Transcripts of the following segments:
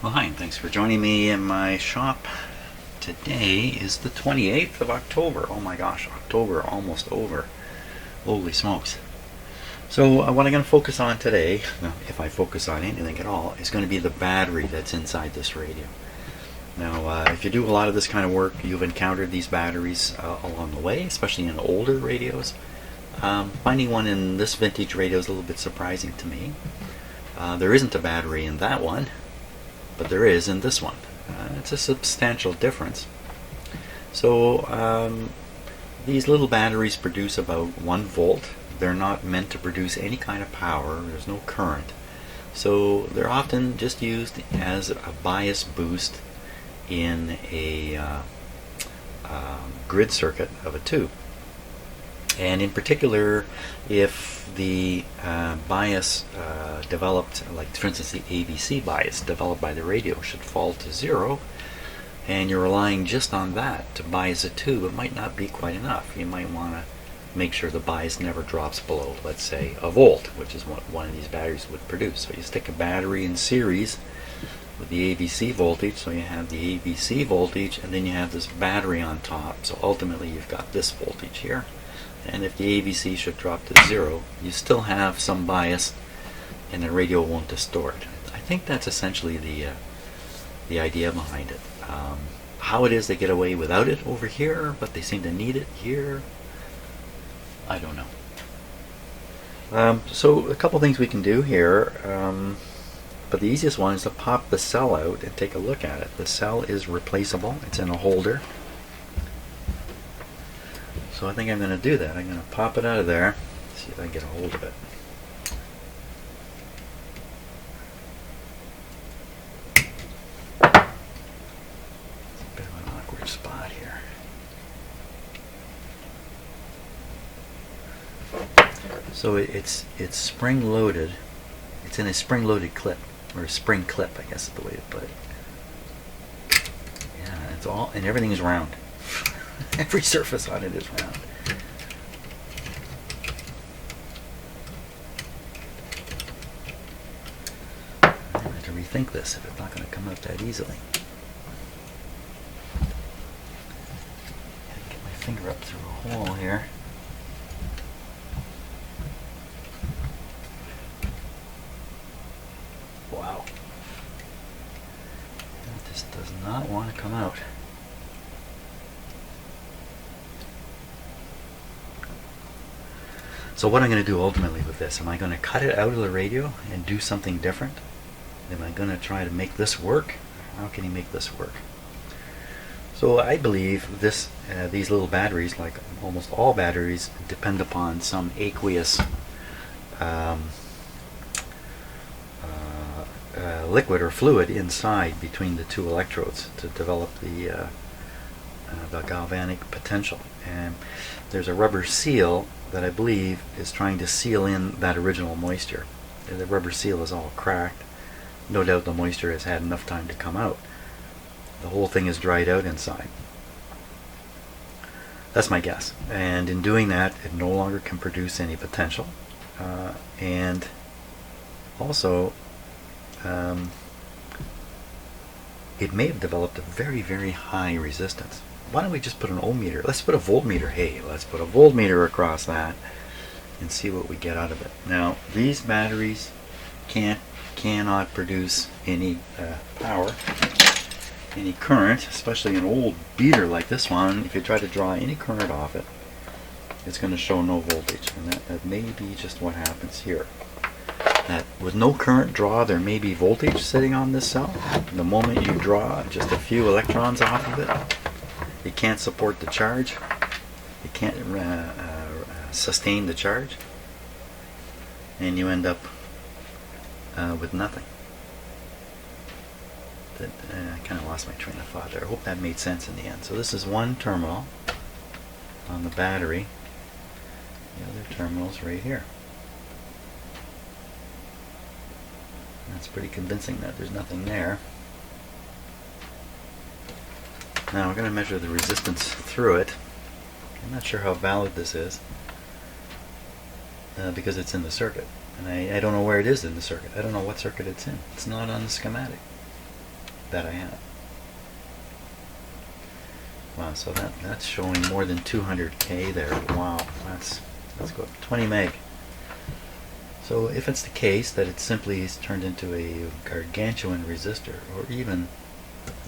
Well, hi, and thanks for joining me in my shop. Today is the 28th of October. Oh my gosh, October almost over. Holy smokes. So what I'm going to focus on today, if I focus on anything at all, is going to be the battery that's inside this radio. Now, if you do a lot of this kind of work, you've encountered these batteries along the way, especially in older radios. Finding one in this vintage radio is a little bit surprising to me. There isn't a battery in that one, but there is in this one. It's a substantial difference. So these little batteries produce about 1 volt. They're not meant to produce any kind of power. There's no current. So they're often just used as a bias boost in a grid circuit of a tube. And in particular, if the bias developed, like for instance the ABC bias developed by the radio, should fall to 0, and you're relying just on that to bias a tube, it might not be quite enough. You might want to make sure the bias never drops below, let's say, a volt, which is what one of these batteries would produce. So you stick a battery in series with the ABC voltage, so you have the ABC voltage, and then you have this battery on top, so ultimately you've got this voltage here. And if the ABC should drop to 0, you still have some bias and the radio won't distort. I think that's essentially the idea behind it. How it is they get away without it over here, but they seem to need it here, I don't know. So a couple things we can do here, but the easiest one is to pop the cell out and take a look at it. The cell is replaceable. It's in a holder. So I think I'm going to do that. I'm going to pop it out of there, see if I can get a hold of it. It's a bit of an awkward spot here. So it's spring loaded. It's in a spring loaded clip, or a spring clip, I guess is the way to put it. Yeah, it's all, and everything is round. Every surface on it is round. I'm going to have to rethink this if it's not going to come out that easily. Get my finger up through a hole here. Wow. This does not want to come out. So what I'm going to do ultimately with this, am I going to cut it out of the radio and do something different? Am I going to try to make this work? How can you make this work? So I believe these little batteries, like almost all batteries, depend upon some aqueous liquid or fluid inside between the two electrodes to develop the galvanic potential. And there's a rubber seal that I believe is trying to seal in that original moisture. The rubber seal is all cracked. No doubt the moisture has had enough time to come out. The whole thing is dried out inside. That's my guess. And in doing that, it no longer can produce any potential. And also, it may have developed a very, very high resistance. Why don't we just put an ohmmeter? Let's put a voltmeter. Hey, let's put a voltmeter across that and see what we get out of it. Now, these batteries cannot produce any power, any current, especially an old beater like this one. If you try to draw any current off it, it's going to show no voltage, and that may be just what happens here. That with no current draw, there may be voltage sitting on this cell. The moment you draw just a few electrons off of it, it can't support the charge. It can't sustain the charge, and you end up with nothing. I kind of lost my train of thought there. I hope that made sense in the end. So this is one terminal on the battery. The other terminal's right here. That's pretty convincing that there's nothing there. Now we're going to measure the resistance through it. I'm not sure how valid this is because it's in the circuit. And I don't know where it is in the circuit. I don't know what circuit it's in. It's not on the schematic. that I have. Wow, so that's showing more than 200K there. Wow, that's good. 20 meg. So if it's the case that it simply is turned into a gargantuan resistor, or even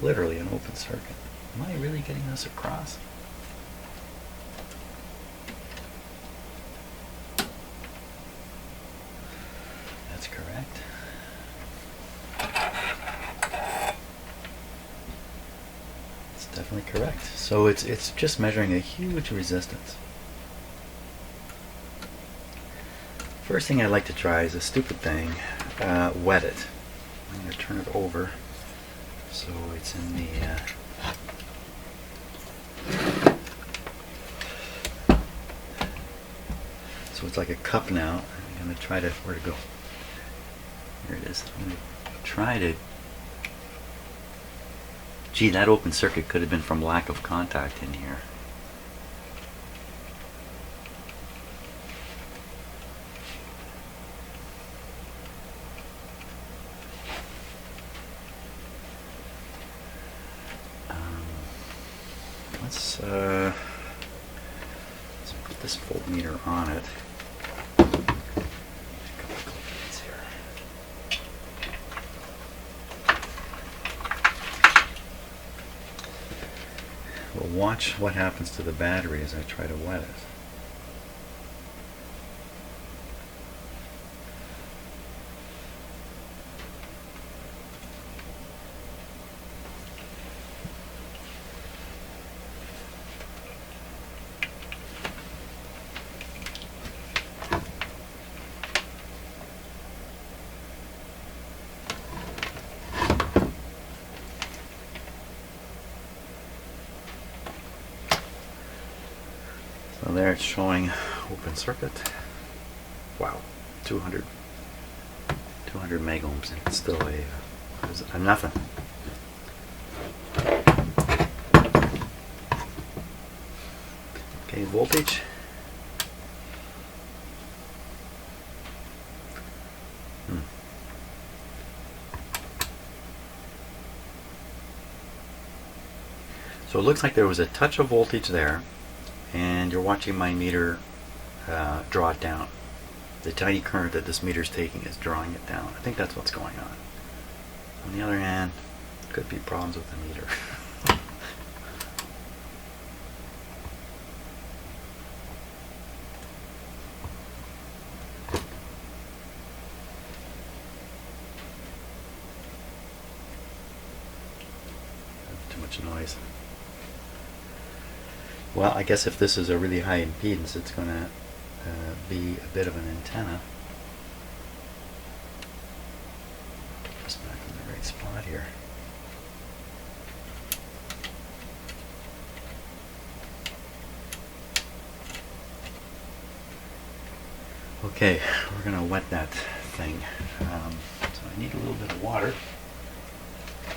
literally an open circuit, am I really getting this across? That's correct. It's definitely correct. So it's just measuring a huge resistance. First thing I'd like to try is a stupid thing, wet it. I'm going to turn it over so it's in the so it's like a cup now. I'm going to try to, where to go? Here it is. I'm going to try to, gee, that open circuit could have been from lack of contact in here. Let's put this voltmeter on it. A couple of clips here. We'll watch what happens to the battery as I try to wet it. So there it's showing open circuit. Wow, 200 megohms, and it's still a nothing. Okay, voltage. So it looks like there was a touch of voltage there, and you're watching my meter draw it down. The tiny current that this meter is taking is drawing it down. I think that's what's going on. On the other hand, could be problems with the meter. Too much noise. Well, I guess if this is a really high impedance, it's going to be a bit of an antenna. Put this back in the right spot here. Okay, we're going to wet that thing. So I need a little bit of water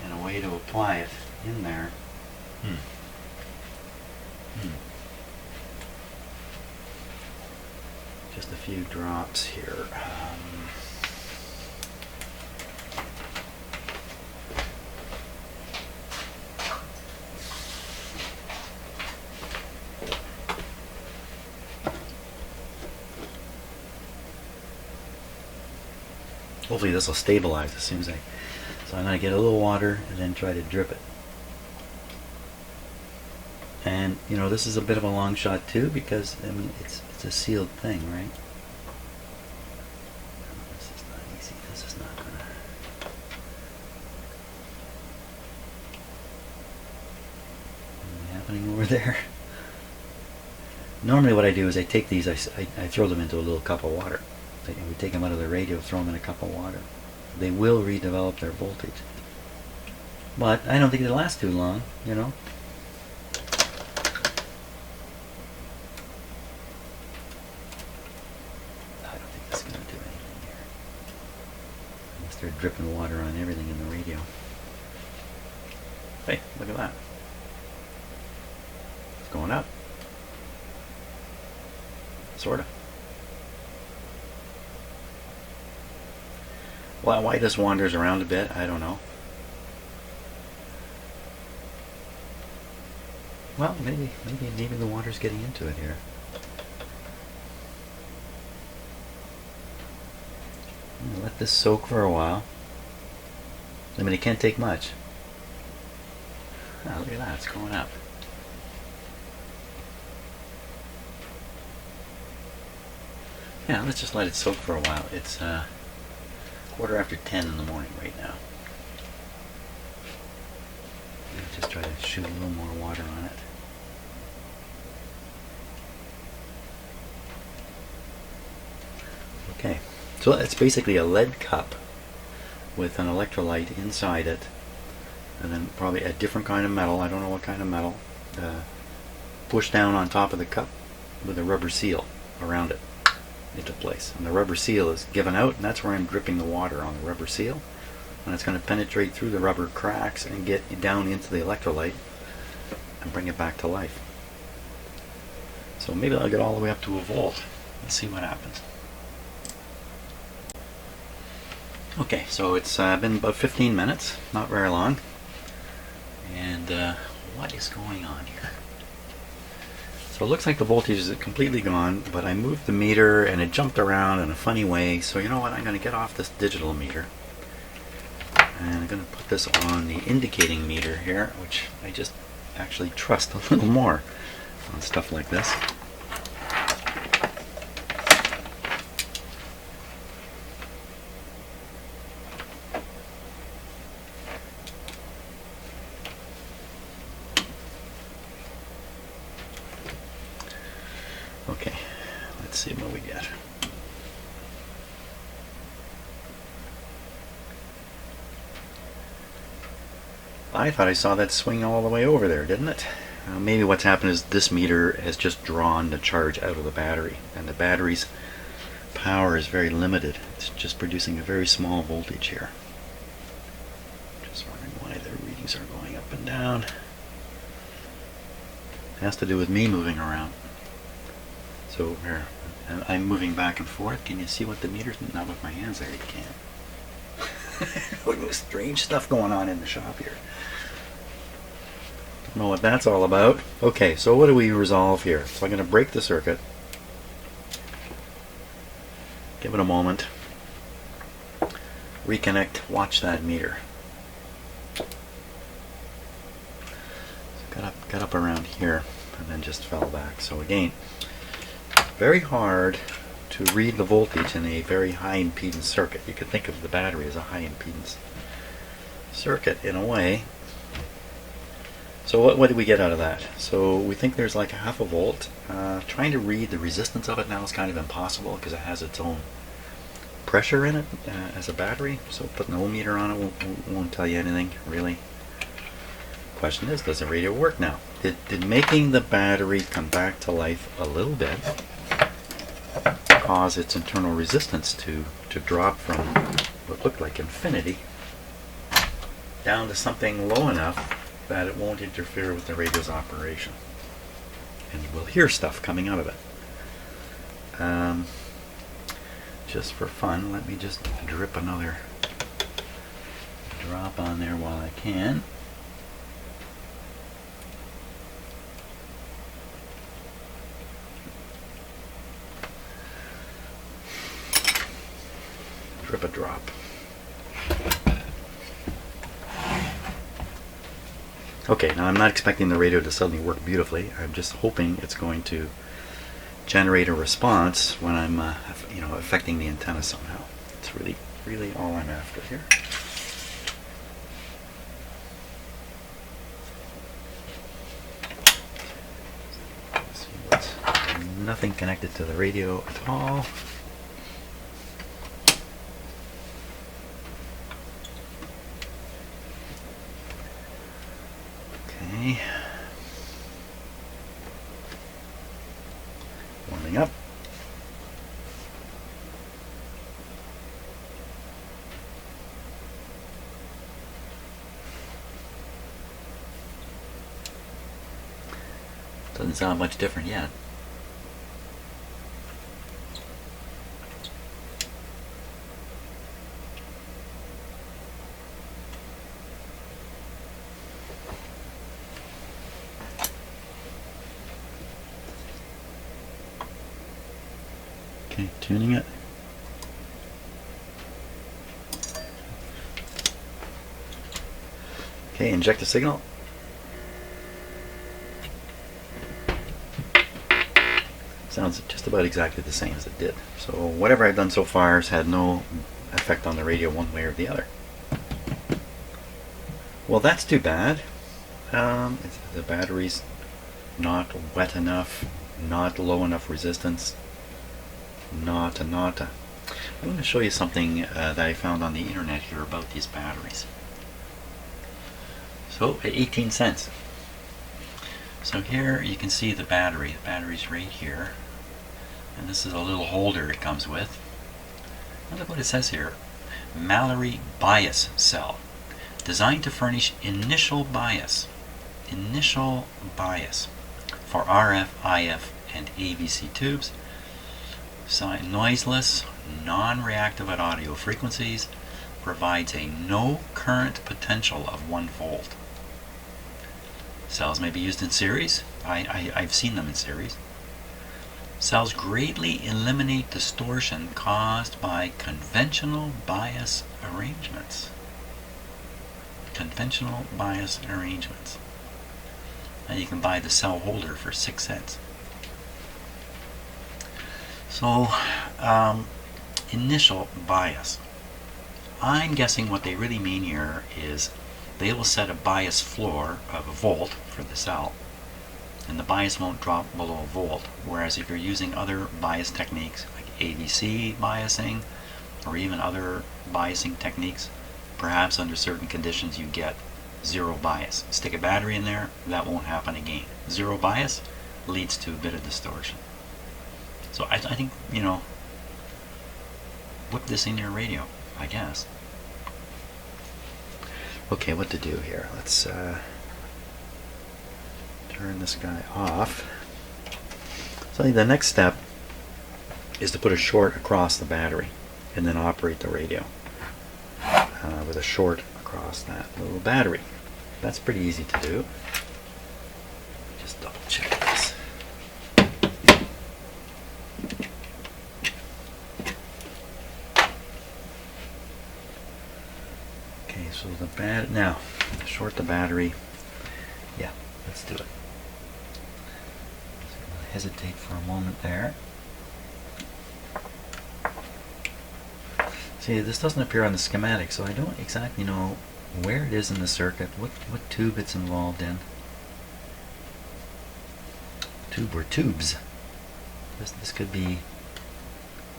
and a way to apply it in there. Just a few drops here. Hopefully this will stabilize as soon as so I'm going to get a little water and then try to drip it. And you know, this is a bit of a long shot too, because I mean it's a sealed thing, right? This is not easy. This is not gonna. Anything happening over there? Normally, what I do is I take these, I throw them into a little cup of water. We take them out of the radio, throw them in a cup of water. They will redevelop their voltage, but I don't think they last too long, you know. They're dripping water on everything in the radio. Hey, look at that. It's going up. Sorta. Well, why this wanders around a bit, I don't know. Well, maybe the water's getting into it here. Let this soak for a while. I mean, it can't take much. Oh, look at that, it's going up. Yeah, let's just let it soak for a while. It's 10:15 in the morning right now. Just try to shoot a little more water on it. Okay, so it's basically a lead cup with an electrolyte inside it, and then probably a different kind of metal, I don't know what kind of metal, pushed down on top of the cup with a rubber seal around it into place. And the rubber seal is given out, and that's where I'm dripping the water on the rubber seal. And it's going to penetrate through the rubber cracks and get down into the electrolyte and bring it back to life. So maybe I'll get all the way up to a volt. Let's see what happens. Okay, so it's been about 15 minutes, not very long. And what is going on here? So it looks like the voltage is completely gone, but I moved the meter and it jumped around in a funny way. So you know what, I'm going to get off this digital meter. And I'm going to put this on the indicating meter here, which I just actually trust a little more on stuff like this. Okay, let's see what we get. I thought I saw that swing all the way over there, didn't it? Maybe what's happened is this meter has just drawn the charge out of the battery, and the battery's power is very limited. It's just producing a very small voltage here. Just wondering why the readings are going up and down. It has to do with me moving around. So here, I'm moving back and forth. Can you see what the meter's? Not with my hands there, you can't. Look at strange stuff going on in the shop here. Don't know what that's all about. Okay, so what do we resolve here? So I'm going to break the circuit. Give it a moment. Reconnect, watch that meter. So got up around here and then just fell back. So again, very hard to read the voltage in a very high impedance circuit. You could think of the battery as a high impedance circuit in a way. So what did we get out of that? So we think there's like a half a volt. Trying to read the resistance of it now is kind of impossible because it has its own pressure in it as a battery. So putting an ohm meter on it won't tell you anything really. Question is, does the radio work now? Did making the battery come back to life a little bit cause its internal resistance to drop from what looked like infinity down to something low enough that it won't interfere with the radio's operation, and we'll hear stuff coming out of it. Just for fun, let me just drip another drop on there while I can. Drip a drop. Okay, now I'm not expecting the radio to suddenly work beautifully. I'm just hoping it's going to generate a response when I'm, affecting the antenna somehow. It's really all I'm after here. Let's see what's nothing connected to the radio at all. Okay. Warming up. Doesn't sound much different yet. Okay, tuning it. Okay, inject the signal. Sounds just about exactly the same as it did. So whatever I've done so far has had no effect on the radio one way or the other. Well, that's too bad. The battery's not wet enough, not low enough resistance, nota. I'm going to show you something that I found on the internet here about these batteries. So at 18 cents. So here you can see the battery. The battery's right here. And this is a little holder it comes with. And look what it says here. Mallory bias cell. Designed to furnish initial bias for RF, IF, and AVC tubes. Noiseless, non-reactive at audio frequencies. Provides a no current potential of 1 volt. Cells may be used in series. I've seen them in series. Cells greatly eliminate distortion caused by conventional bias arrangements. Conventional bias arrangements. And you can buy the cell holder for 6 cents. So, initial bias. I'm guessing what they really mean here is they will set a bias floor of 1 volt for the cell, and the bias won't drop below 1 volt. Whereas if you're using other bias techniques like AVC biasing or even other biasing techniques, perhaps under certain conditions you get 0 bias. Stick a battery in there, that won't happen again. 0 bias leads to a bit of distortion. So I think, you know, whip this in your radio, I guess. Okay, what to do here? Let's turn this guy off. So the next step is to put a short across the battery and then operate the radio with a short across that little battery. That's pretty easy to do. Just double check this. Okay, so now short the battery. Yeah, let's do it. So I'm going to hesitate for a moment there. See, this doesn't appear on the schematic, so I don't exactly know where it is in the circuit, what tube it's involved in. Tube or tubes. This could be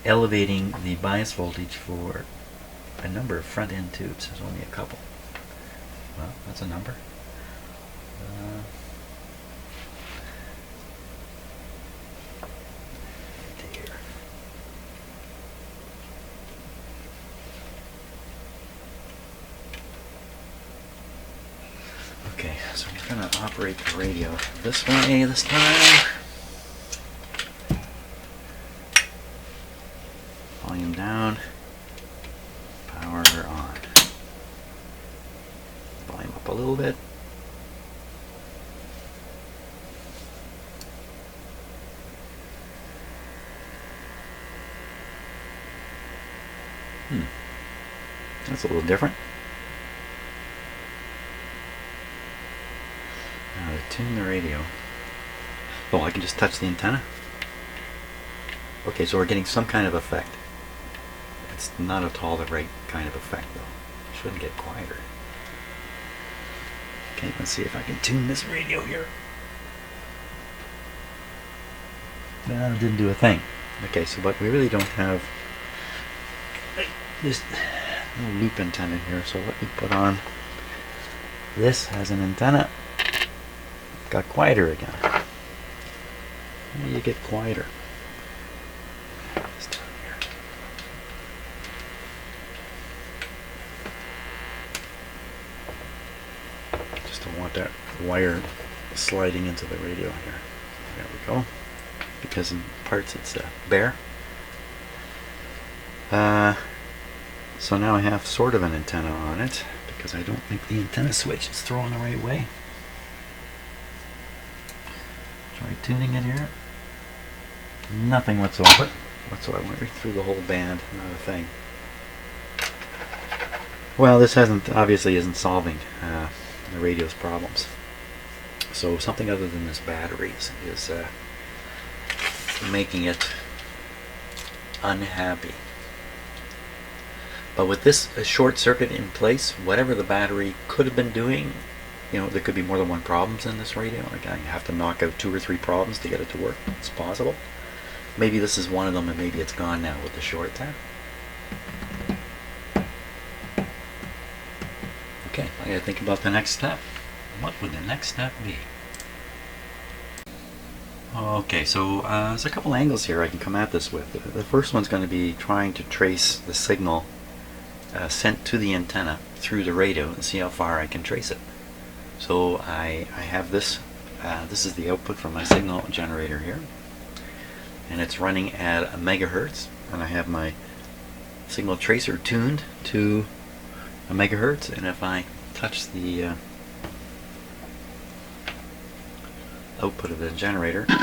elevating the bias voltage for a number of front end tubes. There's only a couple. Well, that's a number. Okay, so we're going to operate the radio this way this time. Volume down, power on. Volume up a little bit. That's a little different. Now to tune the radio. Oh, I can just touch the antenna? Okay, so we're getting some kind of effect. It's not at all the right kind of effect though. It shouldn't get quieter. Okay, let's see if I can tune this radio here. No, it didn't do a thing. Okay, so but we really don't have this little loop antenna here, so let me put on. This has an antenna. Got quieter again. How do you get quieter? This down here. Just don't want that wire sliding into the radio here. There we go. Because in parts it's bare. So now I have sort of an antenna on it because I don't think the antenna switch is thrown the right way. Try tuning it here. Nothing whatsoever. So I went right through the whole band, not a thing. Well, this obviously isn't solving the radio's problems. So something other than this battery is making it unhappy. But with this short circuit in place, whatever the battery could have been doing, there could be more than one problems in this radio. Like I have to knock out 2 or 3 problems to get it to work. It's possible. Maybe this is one of them, and maybe it's gone now with the short there. Okay, I gotta think about the next step. What would the next step be? Okay, so there's a couple angles here I can come at this with. The first one's going to be trying to trace the signal sent to the antenna through the radio and see how far I can trace it. So I have this. This is the output from my signal generator here, and it's running at a megahertz, and I have my signal tracer tuned to a megahertz, and if I touch the output of the generator, so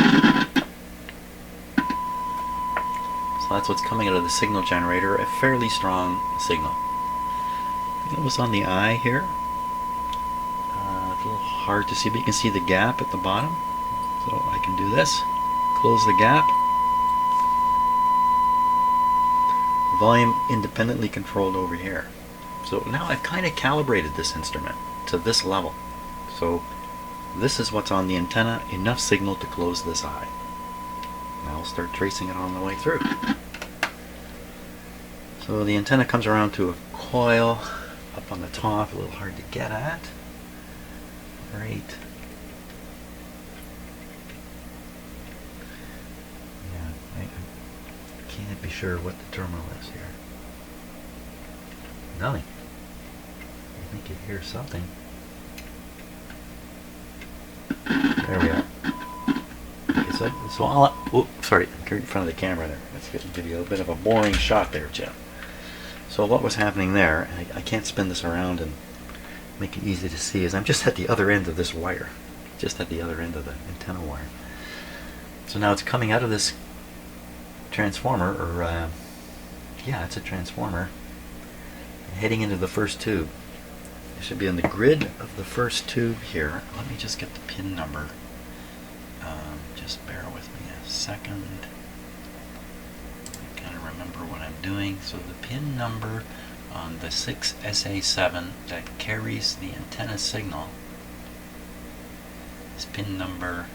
that's what's coming out of the signal generator, a fairly strong signal. It was on the eye here. It's a little hard to see, but you can see the gap at the bottom. So I can do this, close the gap. Volume independently controlled over here. So now I've kind of calibrated this instrument to this level. So this is what's on the antenna, enough signal to close this eye. Now I'll start tracing it on the way through. So the antenna comes around to a coil up on the top, a little hard to get at. Right. Yeah, I can't be sure what the terminal is here. Nothing. I think you hear something. There we are. Okay, so I'll, sorry, in front of the camera there. Let's give you a bit of a boring shot there, Jim. So what was happening there, I can't spin this around and make it easy to see, is I'm just at the other end of this wire. Just at the other end of the antenna wire. So now it's coming out of this transformer, or yeah, it's a transformer, heading into the first tube. It should be on the grid of the first tube here. Let me just get the pin number. Just bear with me a second. I kind of remember what I'm doing. So the pin number on the 6SA7 that carries the antenna signal is pin number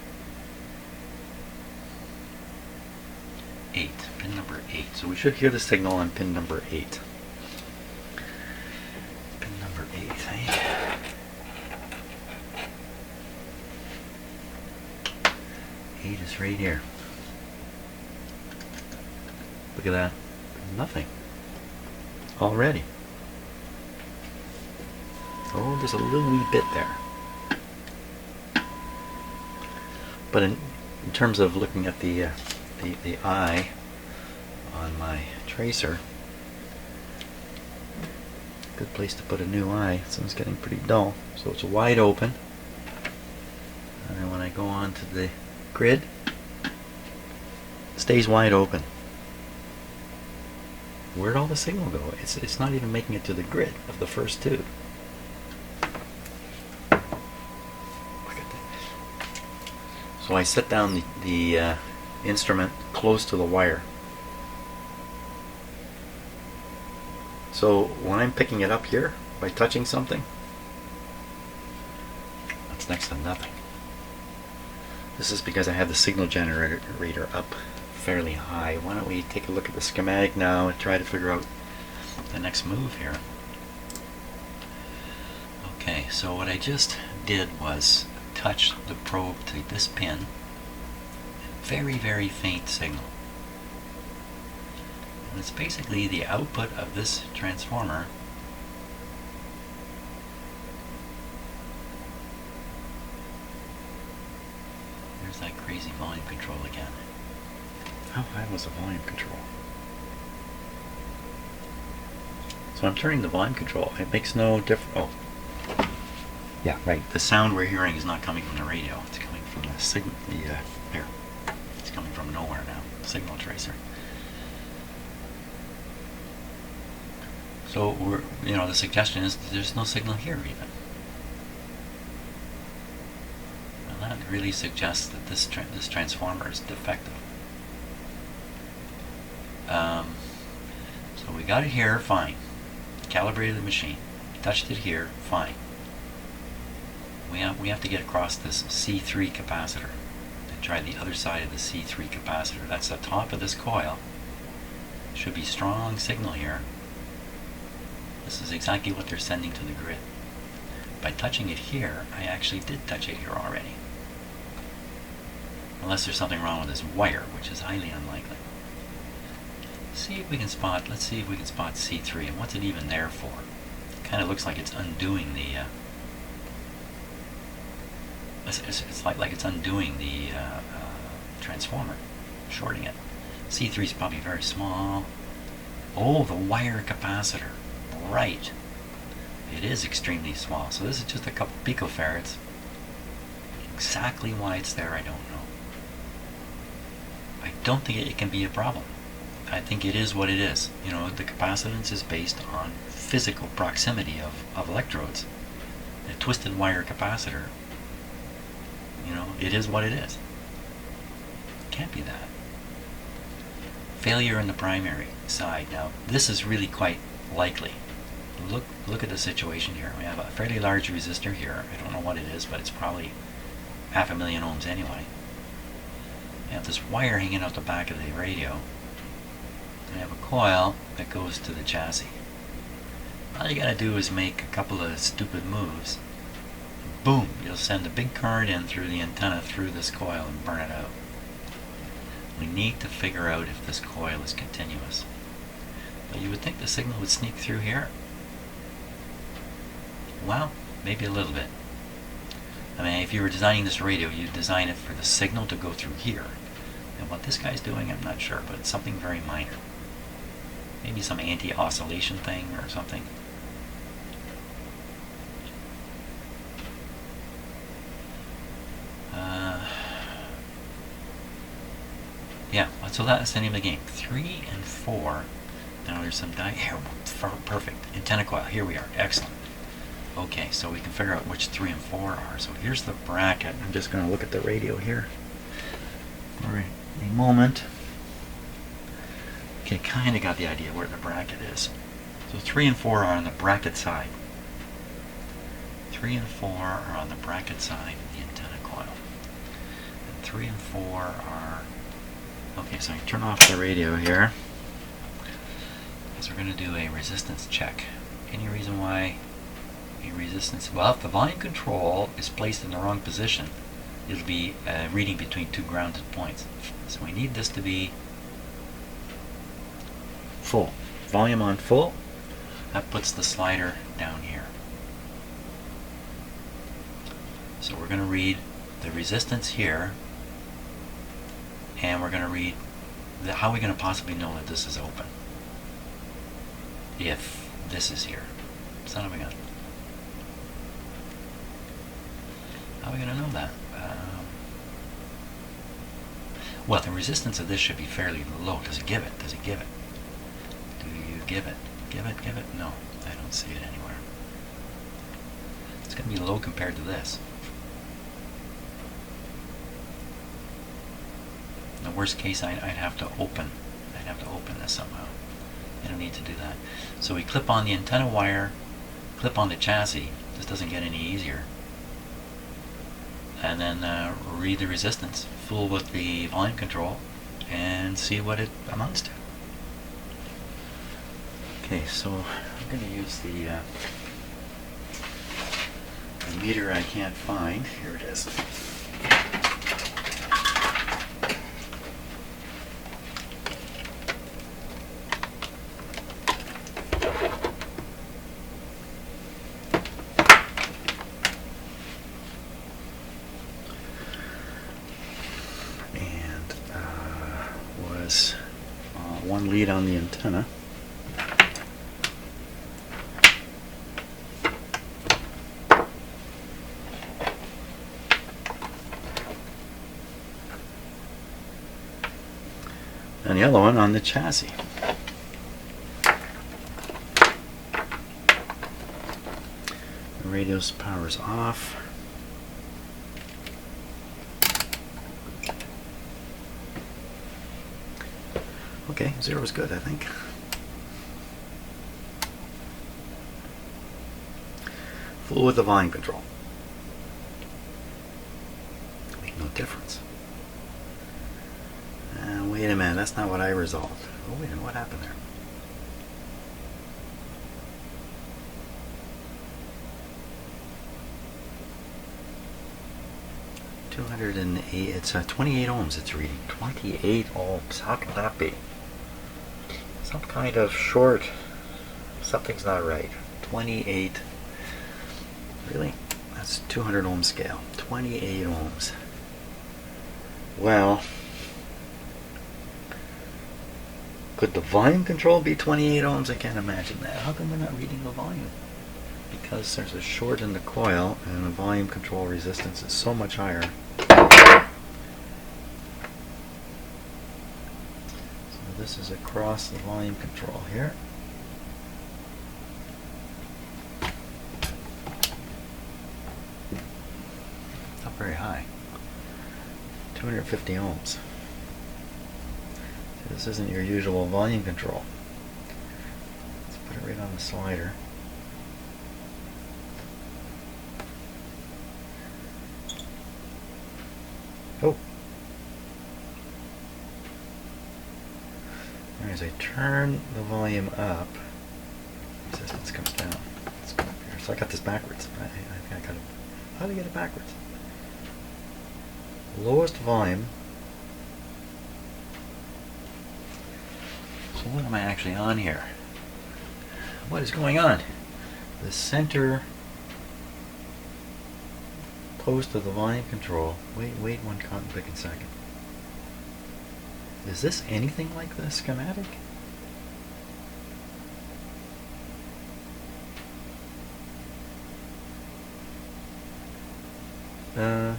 8. Pin number 8. So we should hear the signal on pin number 8. Pin number 8, eh? 8 is right here. Look at that. Nothing. Already. Oh, there's a little wee bit there. But in terms of looking at the eye on my tracer, good place to put a new eye. This one's getting pretty dull. So it's wide open. And then when I go on to the grid, it stays wide open. Where'd all the signal go? It's not even making it to the grid of the first tube. Look at that. So I set down the instrument close to the wire. So when I'm picking it up here by touching something, that's next to nothing. This is because I have the signal generator up fairly high. Why don't we take a look at the schematic now and try to figure out the next move here. Okay, so what I just did was touch the probe to this pin. Very, very faint signal. And it's basically the output of this transformer There's that crazy volume control again. How high was the volume control? So I'm turning the volume control. It makes no difference. Oh, yeah, right. The sound we're hearing is not coming from the radio. It's coming from the signal. Here, it's coming from nowhere now. Signal tracer. So the suggestion is there's no signal here even. And that really suggests that this transformer is defective. So we got it here, fine. Calibrated the machine. Touched it here, fine. We have to get across this C3 capacitor and try the other side of the C3 capacitor. That's the top of this coil. Should be strong signal here. This is exactly what they're sending to the grid. By touching it here, I actually did touch it here already. Unless there's something wrong with this wire, which is highly unlikely. Let's see if we can spot C3, and what's it even there for? It kind of looks like it's undoing the it's like it's undoing the transformer, shorting it. C3 is probably very small. Oh, the wire capacitor. Right. It is extremely small. So this is just a couple picofarads. Exactly why it's there, I don't know. I don't think it can be a problem. I think it is what it is. The capacitance is based on physical proximity of electrodes. A twisted wire capacitor, it is what it is. Can't be that. Failure in the primary side. Now, this is really quite likely. Look at the situation here. We have a fairly large resistor here. I don't know what it is, but it's probably 500,000 ohms anyway. We have this wire hanging out the back of the radio. We have a coil that goes to the chassis. All you gotta do is make a couple of stupid moves. Boom! You'll send a big current in through the antenna through this coil and burn it out. We need to figure out if this coil is continuous. But you would think the signal would sneak through here. Well, maybe a little bit. I mean, if you were designing this radio, you'd design it for the signal to go through here. And what this guy's doing, I'm not sure, but it's something very minor. Maybe some anti-oscillation thing or something. Yeah, so that's the name of the game. 3 and 4. Now there's some here. Perfect. Antenna coil. Here we are. Excellent. Okay, so we can figure out which 3 and 4 are. So here's the bracket. I'm just going to look at the radio here for a moment. Okay, kind of got the idea where the bracket is. So 3 and 4 are on the bracket side. 3 and 4 are on the bracket side of the antenna coil. And 3 and 4 are... Okay, so I can turn off the radio here. So we're going to do a resistance check. Any reason why a resistance? Well, if the volume control is placed in the wrong position, it'll be reading between two grounded points. So we need this to be full. Volume on full. That puts the slider down here. So we're going to read the resistance here, and we're going to read how are we going to possibly know that this is open if this is here? Son of a gun. How are we going to know that? Well, the resistance of this should be fairly low. Does it give it? Does it give it? Do you give it? Give it? Give it? No, I don't see it anywhere. It's going to be low compared to this. In the worst case, I'd have to open this somehow. I don't need to do that. So we clip on the antenna wire, clip on the chassis. This doesn't get any easier. And then read the resistance, fool with the volume control, and see what it amounts to. Okay, so I'm going to use the meter I can't find. Here it is. One lead on the antenna. And the other one on the chassis. radio's power's off. Okay, 0 is good, I think. Fool with the volume control. Make no difference. Wait a minute, that's not what I resolved. Oh wait a minute, what happened there? It's 28 ohms it's reading. 28 ohms. How can that be? Some kind of short. Something's not right. 28. Really? That's 200 ohm scale. 28 ohms. Well, could the volume control be 28 ohms? I can't imagine that. How come we're not reading the volume? Because there's a short in the coil and the volume control resistance is so much higher. So this is across the volume control here. Not very high. 250 ohms. So this isn't your usual volume control. Let's put it right on the slider. Oh. As I turn the volume up, resistance comes down. Let's go up here. So I got this backwards. I got it. How do I get it backwards? Lowest volume. So what am I actually on here? What is going on? The center post of the volume control. Wait one big second. Is this anything like the schematic? I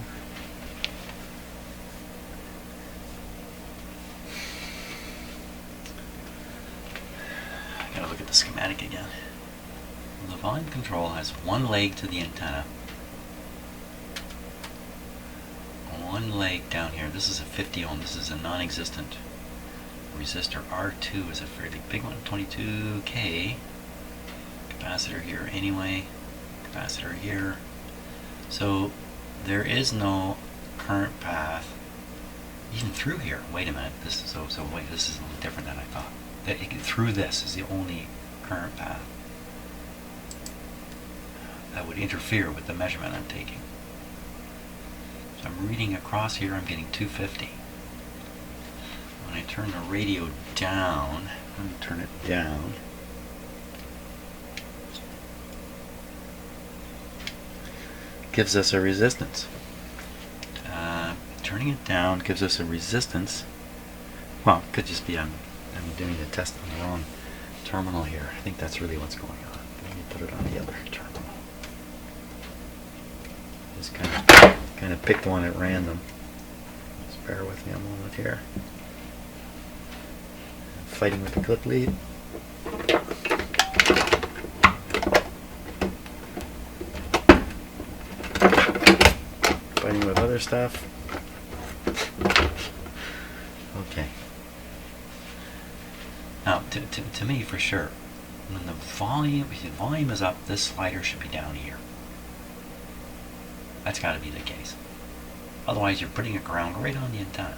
gotta look at the schematic again. The volume control has one leg to the antenna. One leg down here. This is a 50 ohm. This is a non-existent resistor. R2 is a fairly big one. 22K. Capacitor here anyway. Capacitor here. So there is no current path even through here. Wait a minute. This is wait. This is a little different than I thought. Through this is the only current path that would interfere with the measurement I'm taking. I'm reading across here, I'm getting 250. When I turn the radio down, let me turn it down. Gives us a resistance. Turning it down gives us a resistance. Well, it could just be I'm doing the test on the wrong terminal here. I think that's really what's going on. Let me put it on the other terminal. Just kind of picked one at random. Just bear with me a moment here. Fighting with the clip lead. Fighting with other stuff. Okay. Now, to me, for sure, when the volume is up, this slider should be down here. That's got to be the case. Otherwise, you're putting a ground right on the antenna.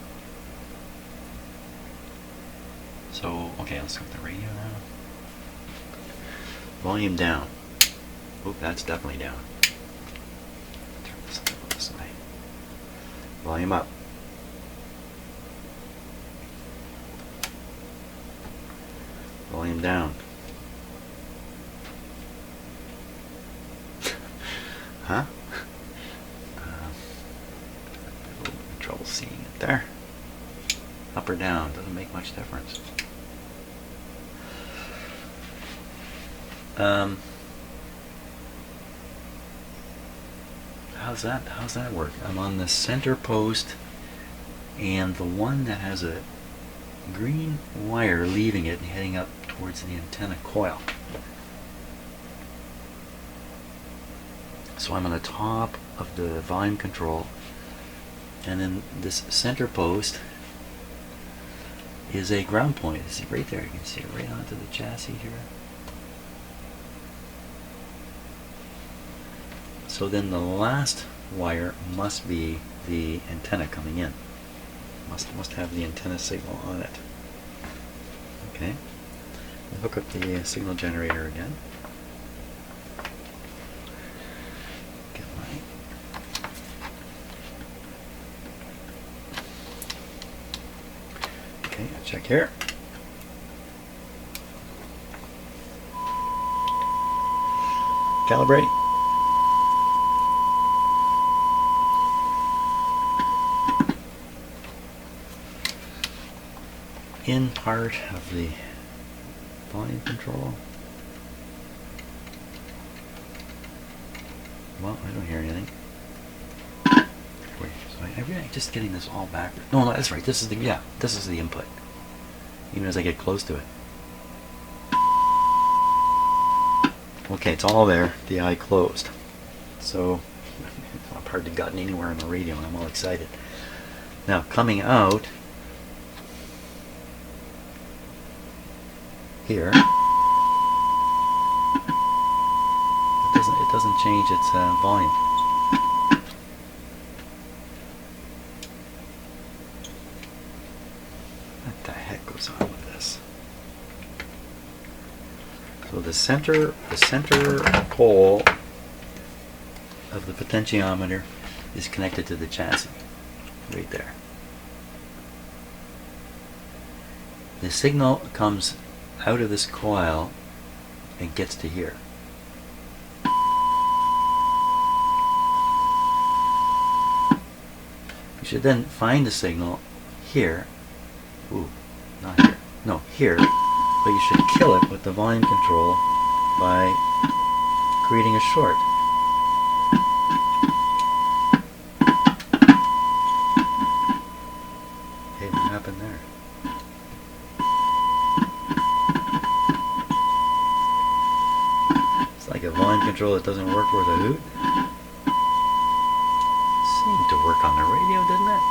So, okay, let's go with the radio now. Volume down. Oop, that's definitely down. Turn this a little this way. Volume up. Volume down. Huh? Trouble seeing it there. Up or down doesn't make much difference. How's that work? I'm on the center post, and the one that has a green wire leaving it and heading up towards the antenna coil. So I'm on the top of the volume control, and then this center post is a ground point. It's right there. You can see it right onto the chassis here. So then the last wire must be the antenna coming in. Must have the antenna signal on it. Okay. I'll hook up the signal generator again. Get my okay, check here. Calibrate. In part of the volume control. Well, I don't hear anything. Wait, so I'm really just getting this all backwards. No, that's right. This is the this is the input. Even as I get close to it. Okay, it's all there. The eye closed. So I've hardly gotten anywhere on the radio, and I'm all excited. Now coming out. Here, it doesn't change its volume. What the heck goes on with this? So the center pole of the potentiometer is connected to the chassis, right there. The signal comes out of this coil and gets to here. You should then find the signal here. Ooh, not here. No, here. But you should kill it with the volume control by creating a short. Hey, what happened there? Like a volume control that doesn't work worth a hoot. Seemed to work on the radio, didn't it?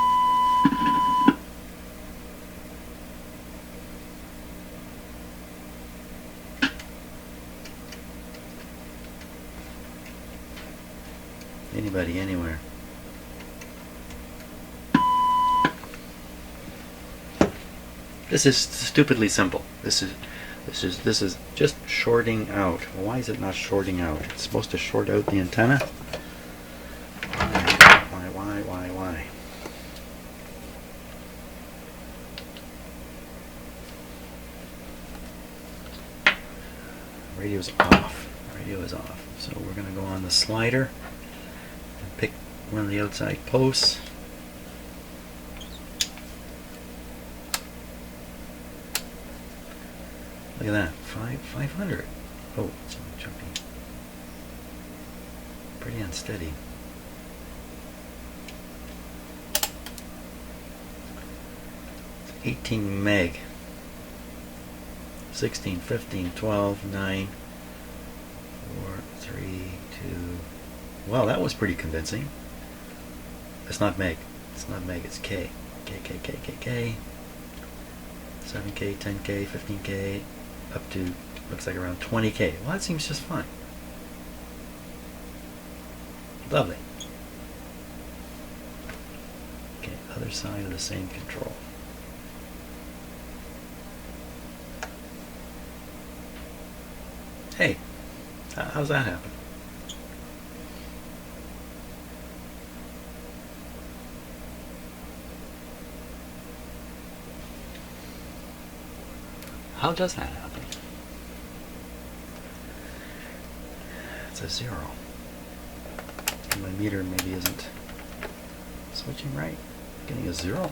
Anybody, anywhere. This is stupidly simple. This is just shorting out. Why is it not shorting out? It's supposed to short out the antenna. Why? Radio's off. Radio is off. So we're going to go on the slider and pick one of the outside posts. Look at that, 500. Oh, it's jumpy. Pretty unsteady. It's 18 meg. 16, 15, 12, 9, 4, 3, 2. Well, that was pretty convincing. It's not meg. It's not meg, it's K. K. 7K, 10K, 15K. Up to, looks like around 20K. Well, that seems just fine. Lovely. Okay, other side of the same control. Hey, how's that happen? How does that happen? It's a 0. And my meter maybe isn't switching right. Getting a 0.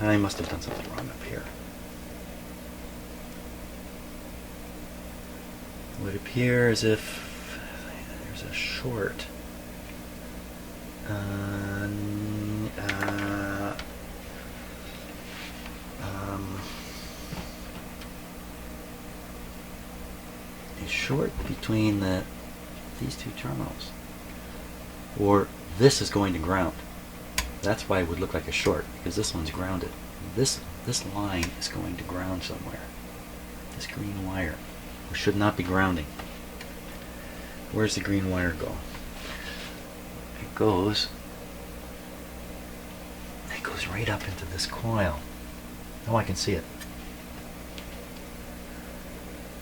I must have done something wrong up here. It would appear as if there's a short. A short between the these two terminals. Or this is going to ground. That's why it would look like a short, because this one's grounded. This line is going to ground somewhere. This green wire, which should not be grounding. Where's the green wire go? It goes right up into this coil. Oh, I can see it.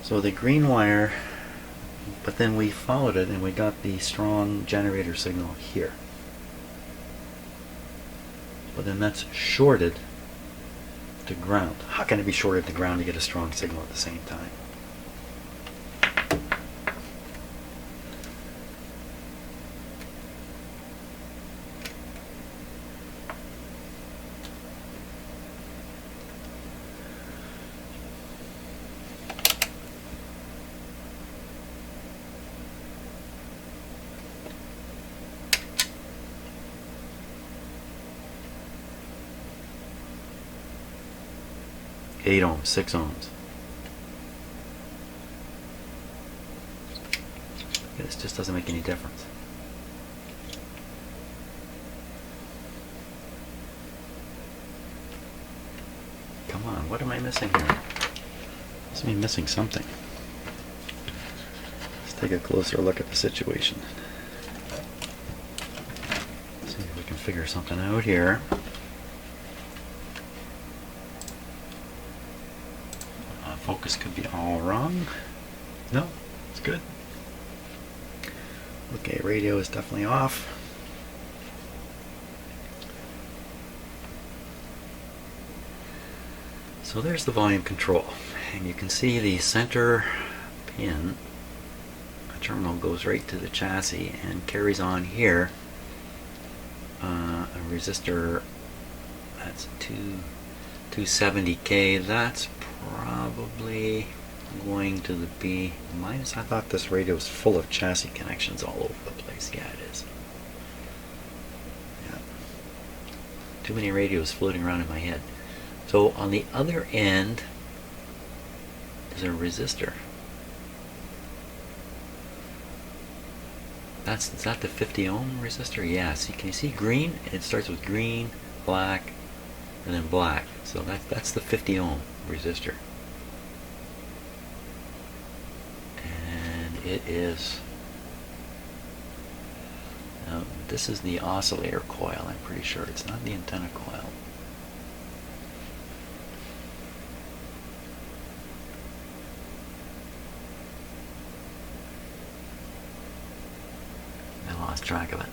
So the green wire, but then we followed it and we got the strong generator signal here. But then that's shorted to ground. How can it be shorted to ground to get a strong signal at the same time? 8 ohms, 6 ohms. This just doesn't make any difference. Come on, what am I missing here? Must be missing something. Let's take a closer look at the situation. See if we can figure something out here. Focus could be all wrong. No, it's good. Okay, radio is definitely off. So there's the volume control, and you can see the center pin, the terminal goes right to the chassis and carries on here a resistor. That's 270K. That's probably going to the B minus. I thought this radio was full of chassis connections all over the place. Yeah, it is. Yeah. Too many radios floating around in my head. So on the other end is a resistor. Is that the 50 ohm resistor? Yeah. See, can you see green? It starts with green, black, and then black. So that's the 50 ohm resistor. And it is, this is the oscillator coil, I'm pretty sure. It's not the antenna coil. I lost track of it.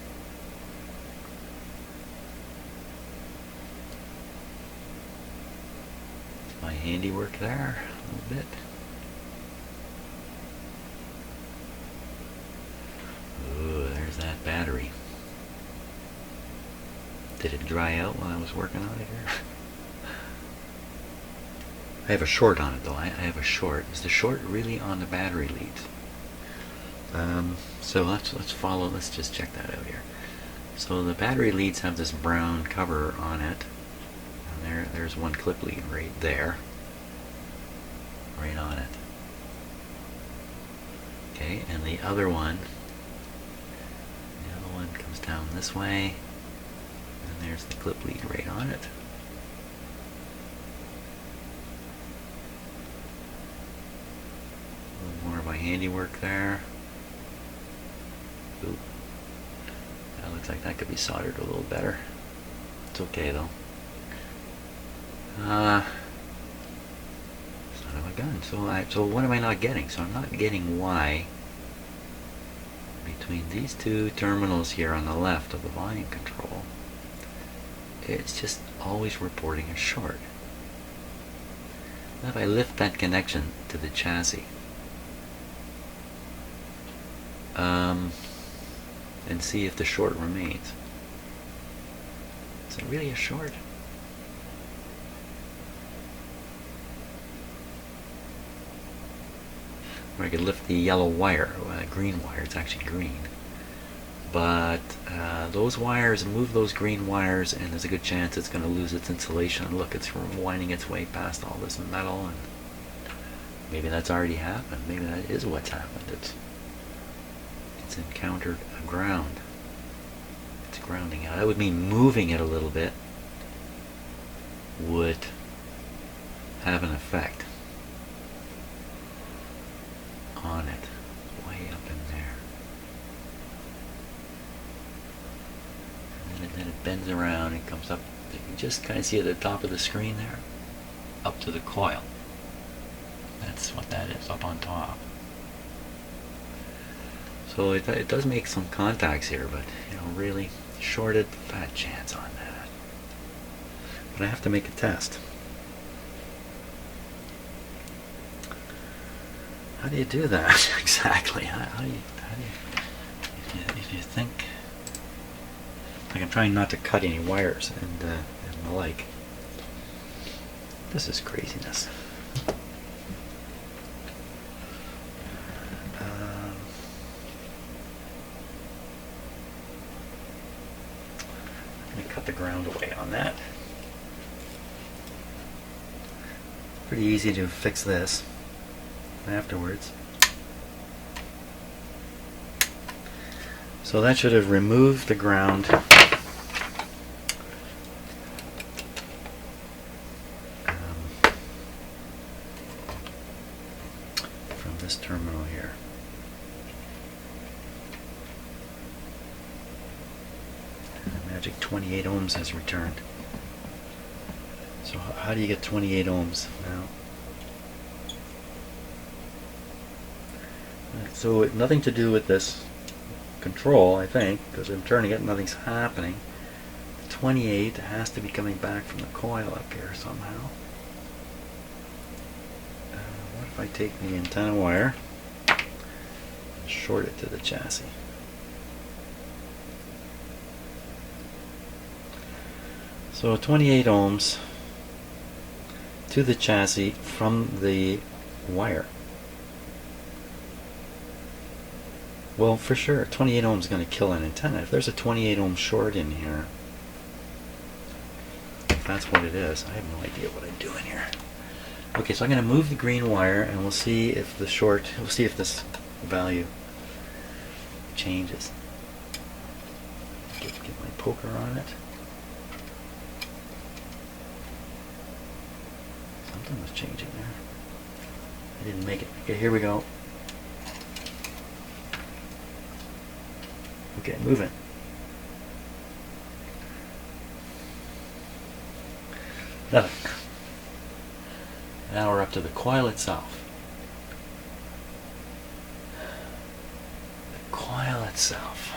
My handiwork there a little bit. Ooh, there's that battery. Did it dry out while I was working on it here? I have a short on it though. I have a short. Is the short really on the battery leads? So let's follow. Let's just check that out here. So the battery leads have this brown cover on it. There's one clip lead right there, right on it. Okay, and the other one comes down this way, and there's the clip lead right on it. A little more of my handiwork there. Oop. That looks like that could be soldered a little better. It's okay though. Son of a gun. So what am I not getting? So I'm not getting why between these two terminals here on the left of the volume control, it's just always reporting a short. Now if I lift that connection to the chassis and see if the short remains, is it really a short? Or I could lift the yellow wire, green wire, it's actually green. But those wires, move those green wires and there's a good chance it's going to lose its insulation. Look, it's winding its way past all this metal, and maybe that's already happened. Maybe that is what's happened. It's it's encountered a ground. It's grounding out. That would mean moving it a little bit would have an effect on it. Way up in there. And then it bends around and comes up. You can just kind of see at the top of the screen there, up to the coil. That's what that is, up on top. So it does make some contacts here, but really shorted, fat chance on that. But I have to make a test. How do you do that exactly? How do you if you think, like I'm trying not to cut any wires and the like. This is craziness. I'm going to cut the ground away on that. Pretty easy to fix this afterwards. So that should have removed the ground from this terminal here. And the magic 28 ohms has returned. So how do you get 28 ohms now? So nothing to do with this control, I think, because I'm turning it and nothing's happening. The 28 has to be coming back from the coil up here somehow. What if I take the antenna wire and short it to the chassis? So 28 ohms to the chassis from the wire. Well, for sure, 28 ohms is going to kill an antenna. If there's a 28 ohm short in here, if that's what it is, I have no idea what I'm doing here. Okay, so I'm going to move the green wire, and we'll see if the short, we'll see if this value changes. Get my poker on it. Something was changing there. I didn't make it. Okay, here we go. Okay, moving. Nothing. Now we're up to the coil itself. The coil itself.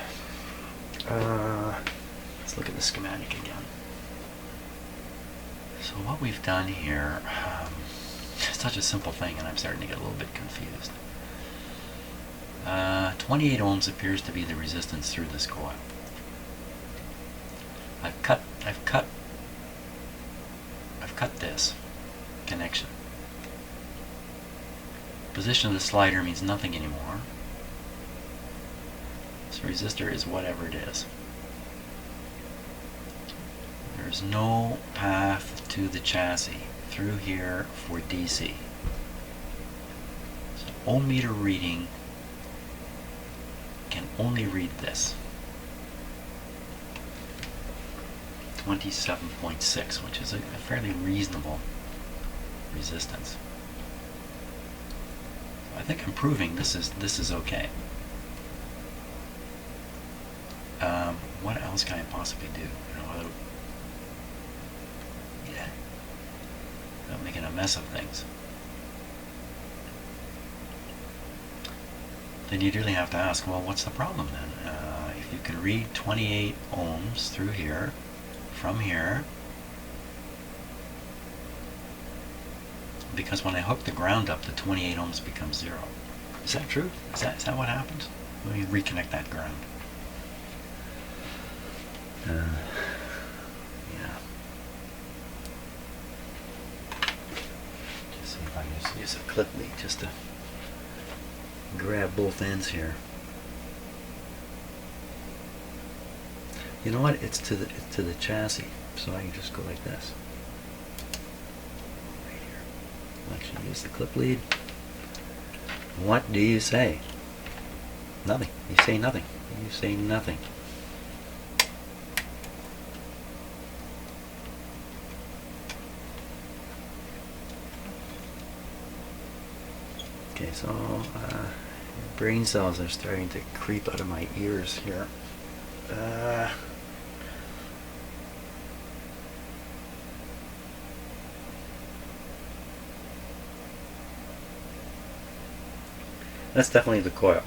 Let's look at the schematic again. So what we've done here, it's such a simple thing, and I'm starting to get a little bit confused. 28 ohms appears to be the resistance through this coil. I've cut this connection. Position of the slider means nothing anymore. This resistor is whatever it is. There's no path to the chassis through here for DC. So ohm meter reading can only read this. 27.6, which is a fairly reasonable resistance. I think I'm proving this is okay. What else can I possibly do? Without making a mess of things. Then you'd really have to ask, well, what's the problem then? If you can read 28 ohms through here, from here, because when I hook the ground up, the 28 ohms becomes 0. Is that true? Is that what happens? Let me reconnect that ground. Yeah. Just see if I can use a clip lead just to grab both ends here. You know what? It's to the chassis, so I can just go like this. Right here. I'll actually use the clip lead. What do you say? Nothing. You say nothing. You say nothing. Okay, so brain cells are starting to creep out of my ears here. That's definitely the coil.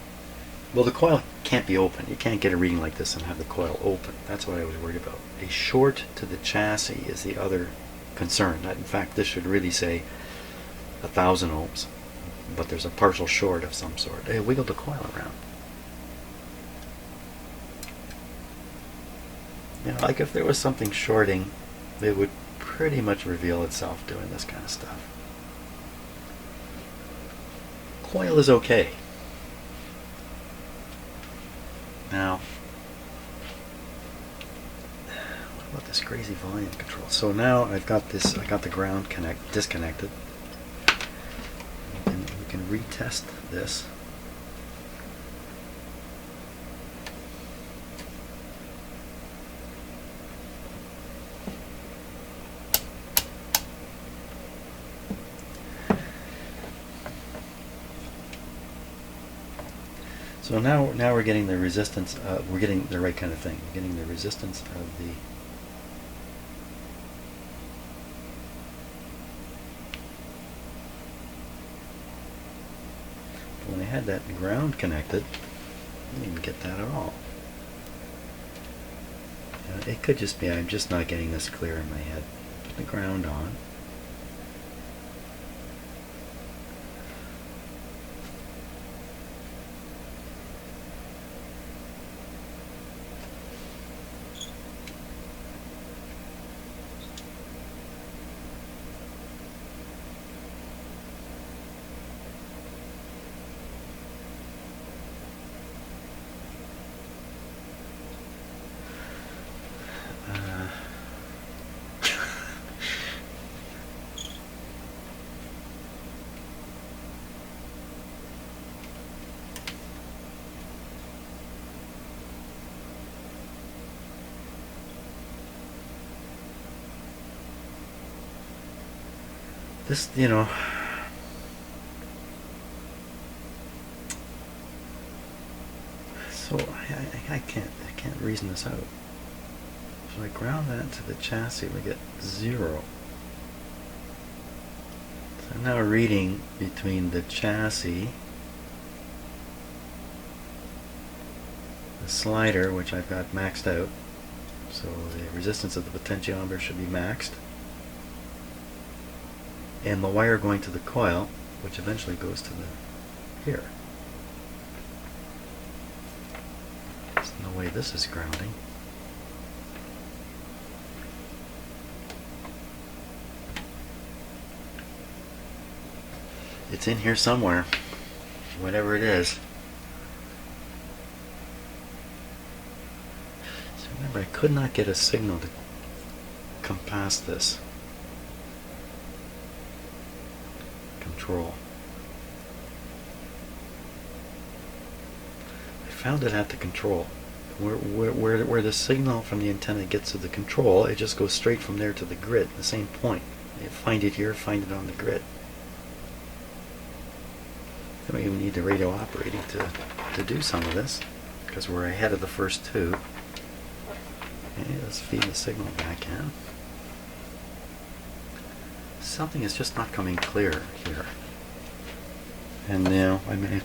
Well, the coil can't be open. You can't get a reading like this and have the coil open. That's what I was worried about. A short to the chassis is the other concern. In fact, this should really say 1,000 ohms, but there's a partial short of some sort. Hey, wiggle the coil around. You know, like if there was something shorting, it would pretty much reveal itself doing this kind of stuff. Coil is okay. Now, what about this crazy volume control? So now I've got this. I got the ground disconnected. We can retest this. So now we're getting the resistance. We're getting the right kind of thing. We're getting the resistance of the. When I had that ground connected, I didn't even get that at all. It could just be I'm just not getting this clear in my head. Put the ground on. This, you know, so I can't reason this out. So I ground that to the chassis, we get 0. So I'm now reading between the chassis, the slider, which I've got maxed out, so the resistance of the potentiometer should be maxed, and the wire going to the coil, which eventually goes to the here. There's no way this is grounding. It's in here somewhere, whatever it is. So remember, I could not get a signal to come past this control. I found it at the control. Where the signal from the antenna gets to the control, it just goes straight from there to the grid, the same point. You find it here, find it on the grid. You don't even need the radio operating to do some of this, because we're ahead of the first two. Okay, let's feed the signal back in. Something is just not coming clear here. And now, I mean,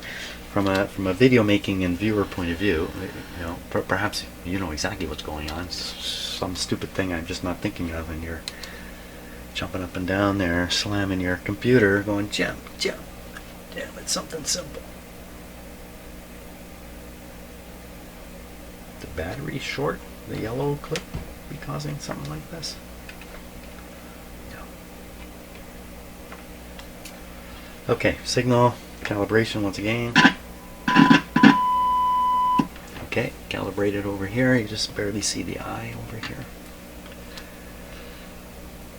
from a video making and viewer point of view, you know, perhaps you know exactly what's going on. Some stupid thing I'm just not thinking of, and you're jumping up and down there, slamming your computer, going jump, jump. Damn, it's something simple. The battery short, the yellow clip, be causing something like this? Okay, signal calibration once again. Okay, calibrated over here. You just barely see the eye over here.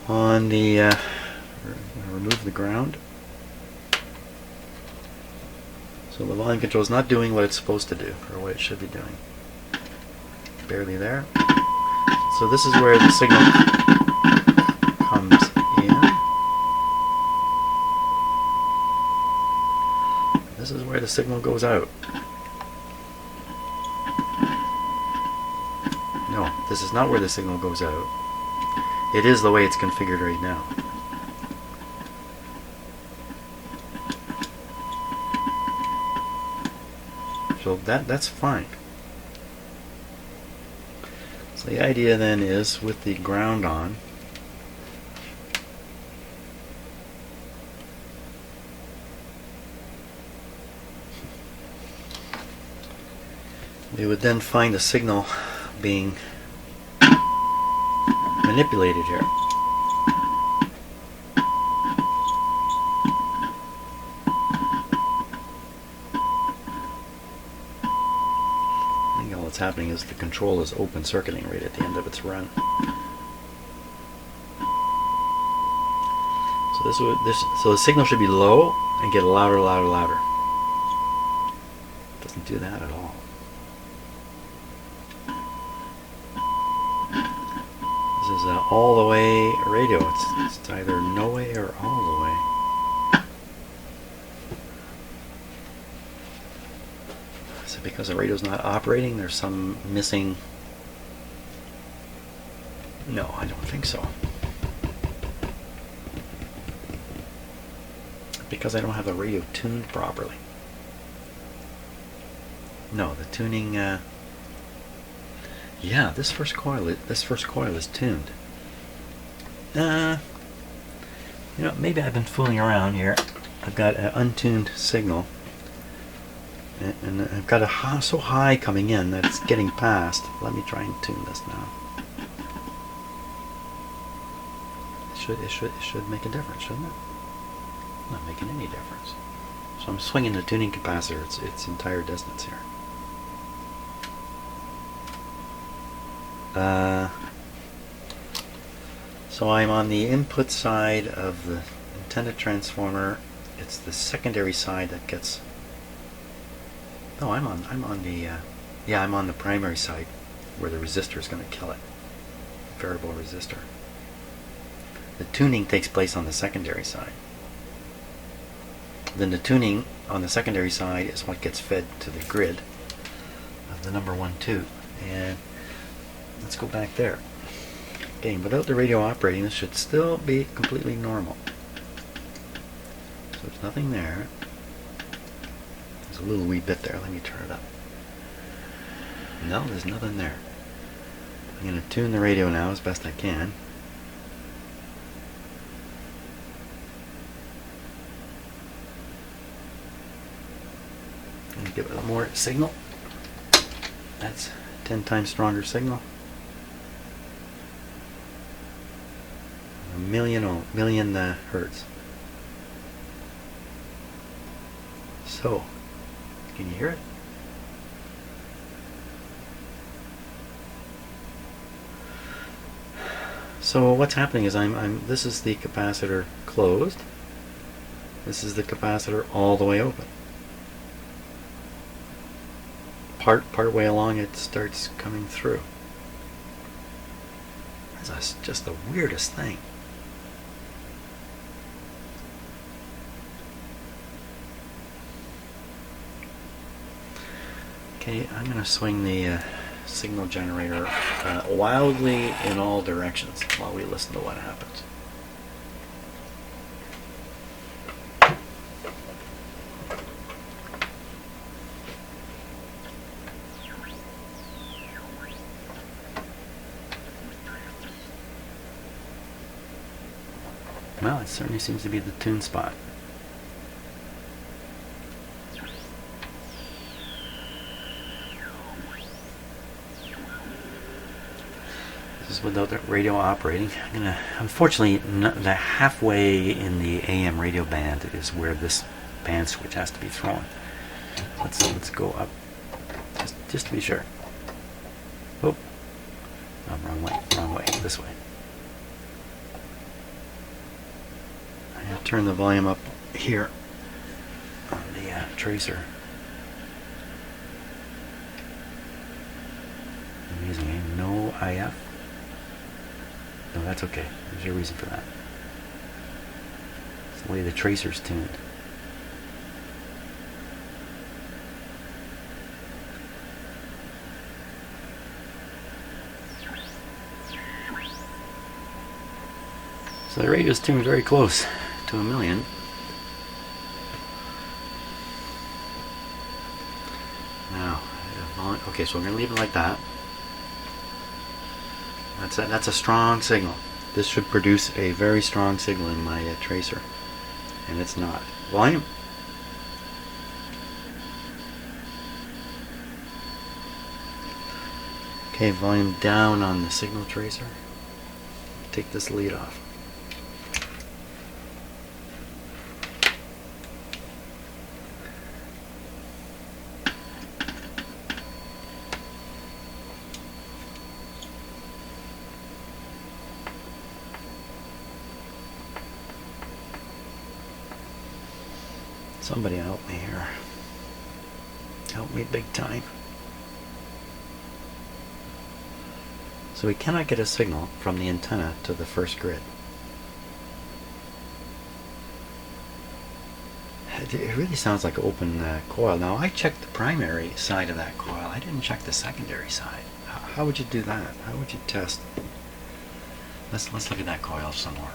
On the, remove the ground. So the volume control is not doing what it's supposed to do, or what it should be doing. Barely there. So this is where the signal comes in. This is where the signal goes out. No, this is not where the signal goes out. It is the way it's configured right now. So that's fine. So the idea then is, with the ground on, we would then find a signal being manipulated here. I think all that's happening is the control is open circuiting right at the end of its run. So the signal should be low and get louder, louder, louder. It doesn't do that at all. This is an all the way radio. It's either no way or all the way. Is it because the radio's not operating? There's some missing. No, I don't think so. Because I don't have the radio tuned properly. No, the tuning. Yeah, this first coil is tuned. Maybe I've been fooling around here. I've got an untuned signal, and I've got a so high coming in that it's getting past. Let me try and tune this now. It should make a difference, shouldn't it? Not making any difference. So I'm swinging the tuning capacitor its entire distance here. So I'm on the input side of the intended transformer. It's the secondary side that gets. No, I'm on the primary side where the resistor is going to kill it. Variable resistor. The tuning takes place on the secondary side. Then the tuning on the secondary side is what gets fed to the grid of the number 1 tube. And let's go back there. Again, without the radio operating, this should still be completely normal. So there's nothing there. There's a little wee bit there. Let me turn it up. No, there's nothing there. I'm going to tune the radio now as best I can. And give it a more signal. That's 10 times stronger signal. A million hertz. So, can you hear it? So what's happening is this is the capacitor closed. This is the capacitor all the way open. Part way along it starts coming through. That's just the weirdest thing. Okay, I'm going to swing the signal generator wildly in all directions while we listen to what happens. Well, it certainly seems to be the tune spot. This is without the radio operating. Unfortunately, the halfway in the AM radio band is where this band switch has to be thrown. Let's go up, just to be sure. Oh, wrong way, this way. I have to turn the volume up here on the tracer. confusing, eh? No IF? No, that's okay. There's a reason for that. It's the way the tracer's tuned. So the radio's tuned very close to 1,000,000. Now, okay, so we're going to leave it like that. That's a strong signal. This should produce a very strong signal in my tracer, and it's not. Volume. Okay, volume down on the signal tracer. Take this lead off. Somebody help me here. Help me big time. So we cannot get a signal from the antenna to the first grid. It really sounds like open coil. Now I checked the primary side of that coil. I didn't check the secondary side. How would you do that? How would you test? Let's look at that coil some more.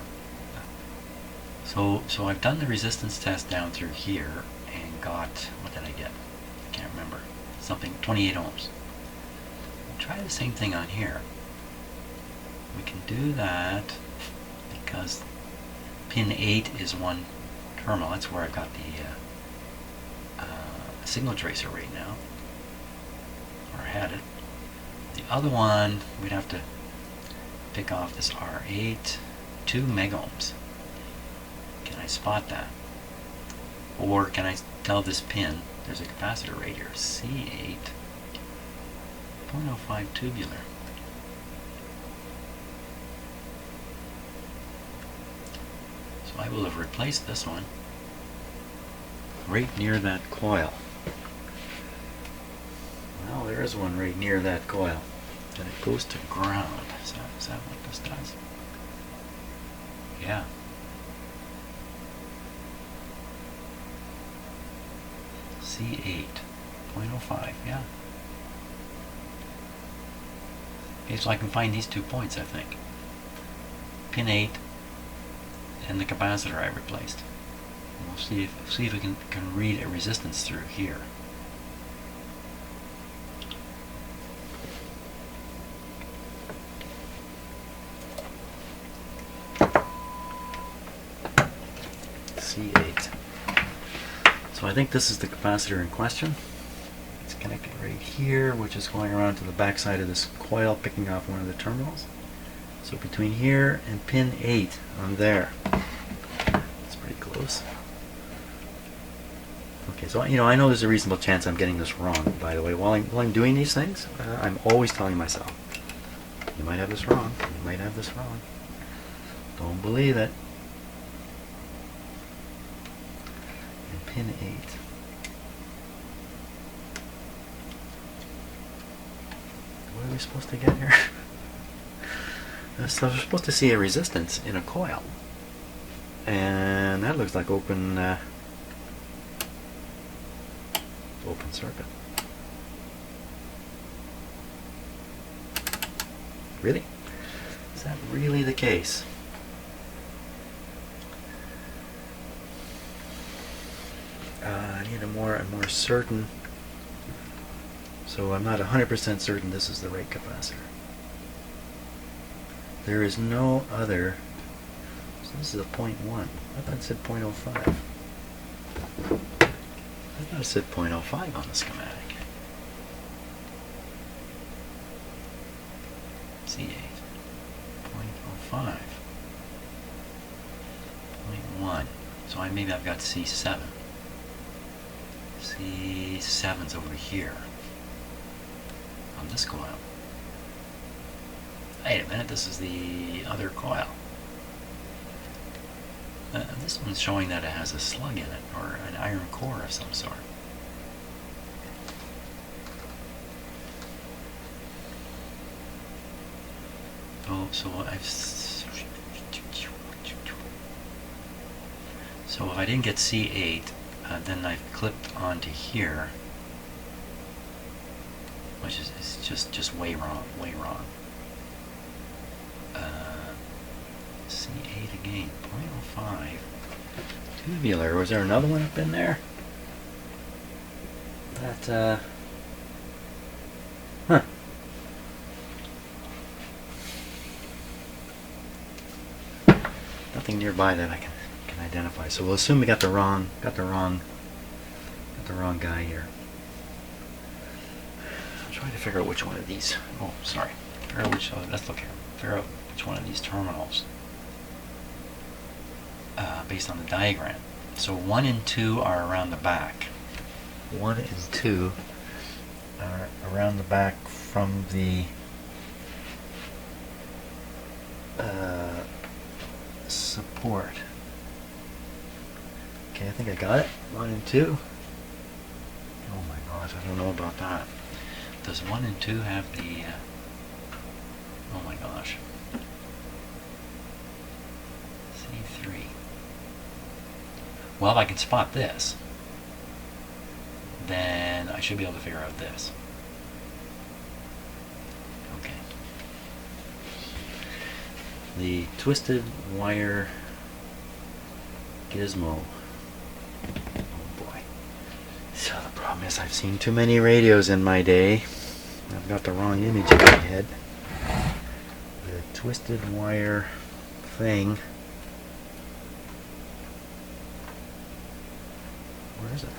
So I've done the resistance test down through here and got, what did I get? I can't remember. Something, 28 ohms. We'll try the same thing on here. We can do that because pin 8 is one terminal. That's where I've got the signal tracer right now. Or had it. The other one, we'd have to pick off this R8, 2 megohms. Can I spot that? Or can I tell this pin, there's a capacitor right here, C8, 0.05 tubular. So I will have replaced this one right near that coil. Well, there is one right near that coil. And it goes to ground. Is that what this does? Yeah. C8, 0.05, yeah. Okay, so I can find these 2 points, I think. Pin 8 and the capacitor I replaced. And we'll see if we can read a resistance through here. C8. So I think this is the capacitor in question. It's connected right here, which is going around to the back side of this coil, picking off one of the terminals. So between here and pin 8 on there. It's pretty close. Okay, so I know there's a reasonable chance I'm getting this wrong, by the way. While I'm doing these things, I'm always telling myself, you might have this wrong, you might have this wrong. Don't believe it. Pin 8. What are we supposed to get here? So we're supposed to see a resistance in a coil. And that looks like open circuit. Really? Is that really the case? I need a more certain, so I'm not 100% certain this is the right capacitor. There is no other, so this is a 0.1. I thought it said 0.05. I thought it said 0.05 on the schematic. C8, 0.05, 0.1. So maybe I've got C7. C7's over here on this coil. Wait a minute, this is the other coil. This one's showing that it has a slug in it, or an iron core of some sort. if I didn't get C8, then I've clipped onto here, which is just way wrong, way wrong. C8 again, 0.05. Tubular. Was there another one up in there? That huh. Nothing nearby that I can identify. So we'll assume we got the wrong guy here. I'm trying to figure out which one of these. Oh, sorry. Let's look here. Figure out which one of these terminals based on the diagram. So 1 and 2 are around the back. 1 and 2 are around the back from the support. Okay, I think I got it. 1 and 2. Oh my gosh, I don't know about that. Does 1 and 2 have the... oh my gosh. C3. Well, if I can spot this, then I should be able to figure out this. Okay. The twisted wire gizmo. Oh boy. So the problem is I've seen too many radios in my day. I've got the wrong image in my head. The twisted wire thing. Where is it?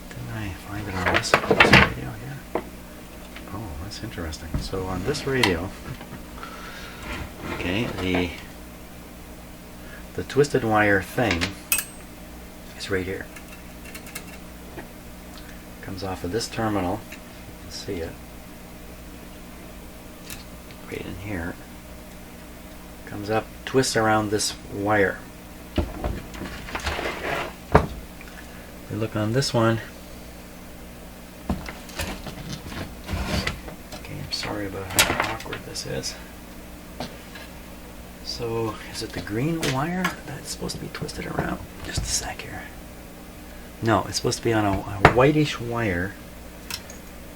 Didn't I find it on this radio here? Oh, that's interesting. So on this radio, okay, the twisted wire thing is right here. Comes off of this terminal. You can see it. Right in here. Comes up, twists around this wire. We look on this one. Okay, I'm sorry about how awkward this is. So, is it the green wire that's supposed to be twisted around? Just a sec here. No, it's supposed to be on a whitish wire.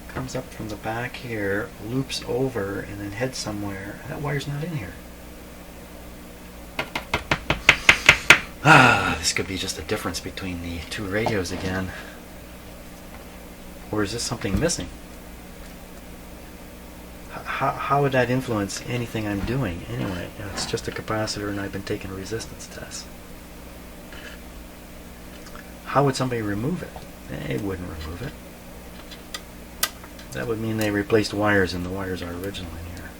Comes up from the back here, loops over, and then heads somewhere. That wire's not in here. This could be just a difference between the two radios again. Or is this something missing? How would that influence anything I'm doing anyway? You know, it's just a capacitor and I've been taking resistance tests. How would somebody remove it? They wouldn't remove it. That would mean they replaced wires and the wires are original in here.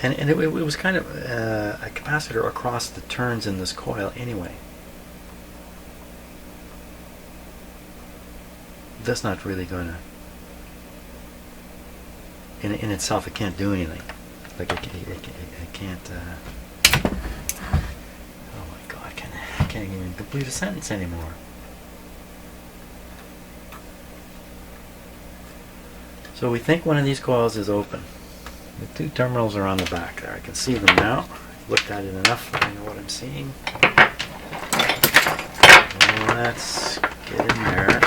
And it was kind of a capacitor across the turns in this coil anyway. That's not really going to... In itself, it can't do anything. Like it can't... oh my God, I can't even complete a sentence anymore. So we think one of these coils is open. The two terminals are on the back there. I can see them now. I've looked at it enough that I know what I'm seeing. Let's get in there.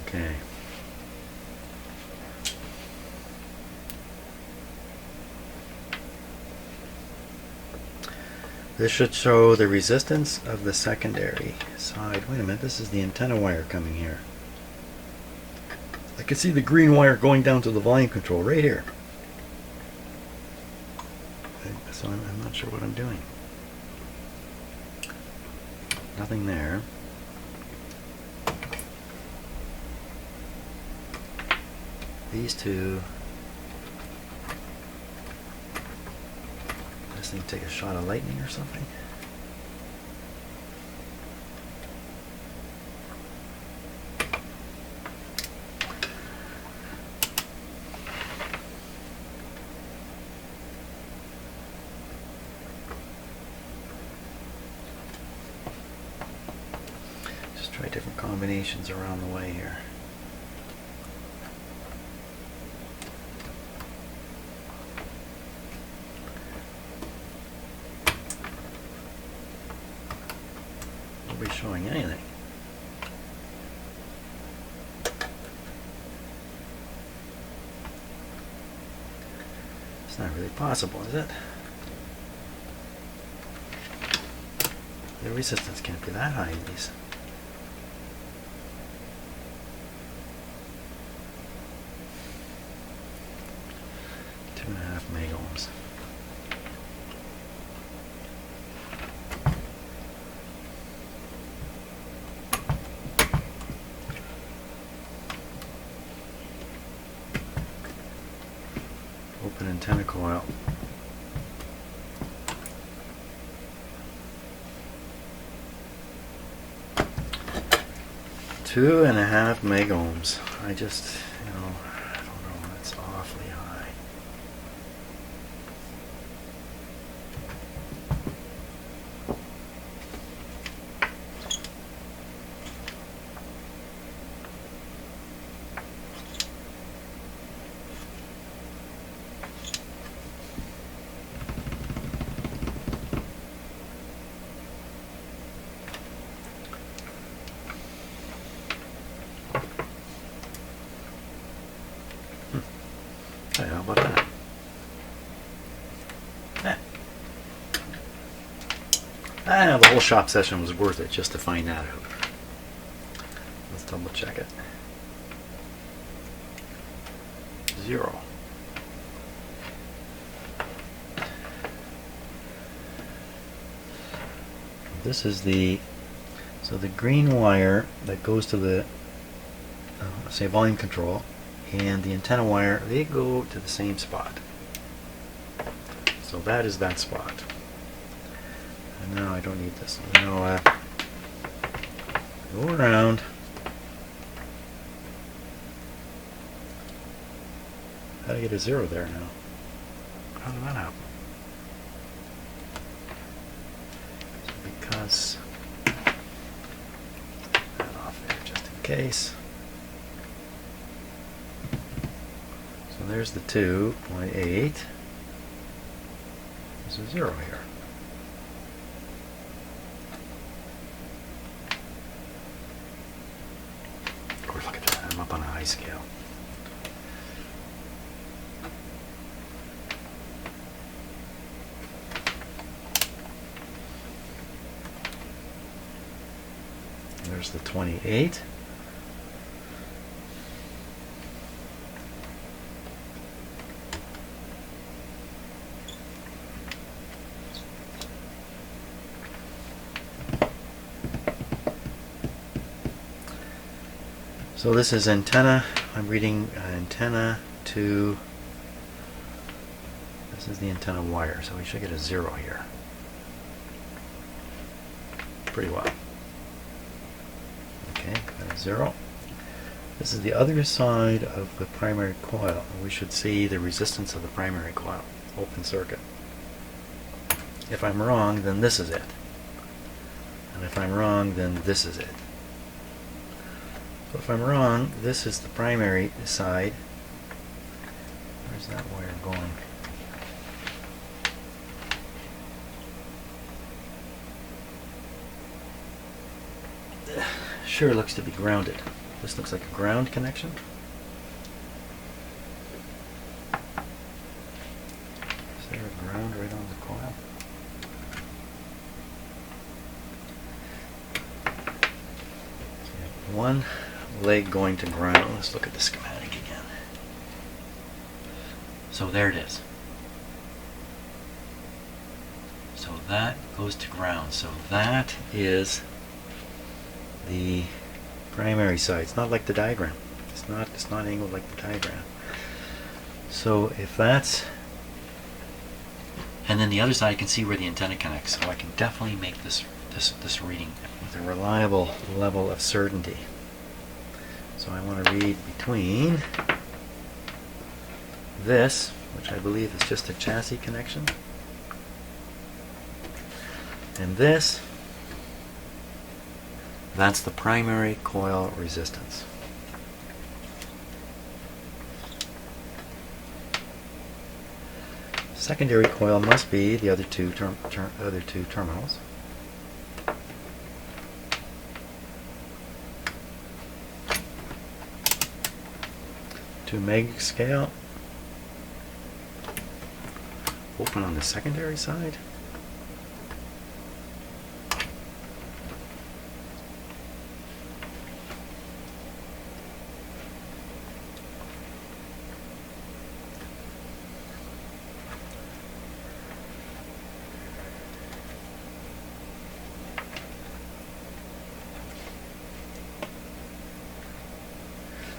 Okay. This should show the resistance of the secondary side. Wait a minute, this is the antenna wire coming here. I can see the green wire going down to the volume control right here. So I'm not sure what I'm doing. Nothing there. these two. This thing take a shot of lightning or something. Just try different combinations around the way here. Nobody's showing anything. It's not really possible, is it? The resistance can't be that high in these. Two and a half megohms. Open antenna coil. Two and a half megohms. I just, I don't know, that's awfully high. Hey, how about that? The whole shop session was worth it just to find that out. Let's double check it. 0. This is the green wire that goes to the say volume control, and the antenna wire, they go to the same spot. So that is that spot. And now I don't need this. Now go around. How do I get a 0 there now? How did that happen? So because that off there just in case. So there's the 2.8. There's a 0 here. Of course, look at that. I'm up on a high scale. There's the 28. So this is antenna. I'm reading antenna to. This is the antenna wire, so we should get a 0 here. Pretty well. Okay, got a 0. This is the other side of the primary coil. We should see the resistance of the primary coil, open circuit. If I'm wrong, then this is it. And if I'm wrong, then this is it. So if I'm wrong, this is the primary side. Where's that wire going? Sure looks to be grounded. This looks like a ground connection. Is there a ground right on the coil? So one leg going to ground. Let's look at the schematic again. So there it is. So that goes to ground. So that is the primary side. It's not like the diagram. It's not angled like the diagram. So if that's, and then the other side I can see where the antenna connects, so I can definitely make this reading with a reliable level of certainty. So I want to read between this, which I believe is just a chassis connection, and this. That's the primary coil resistance. Secondary coil must be the other two terminals. Two meg scale. Open on the secondary side.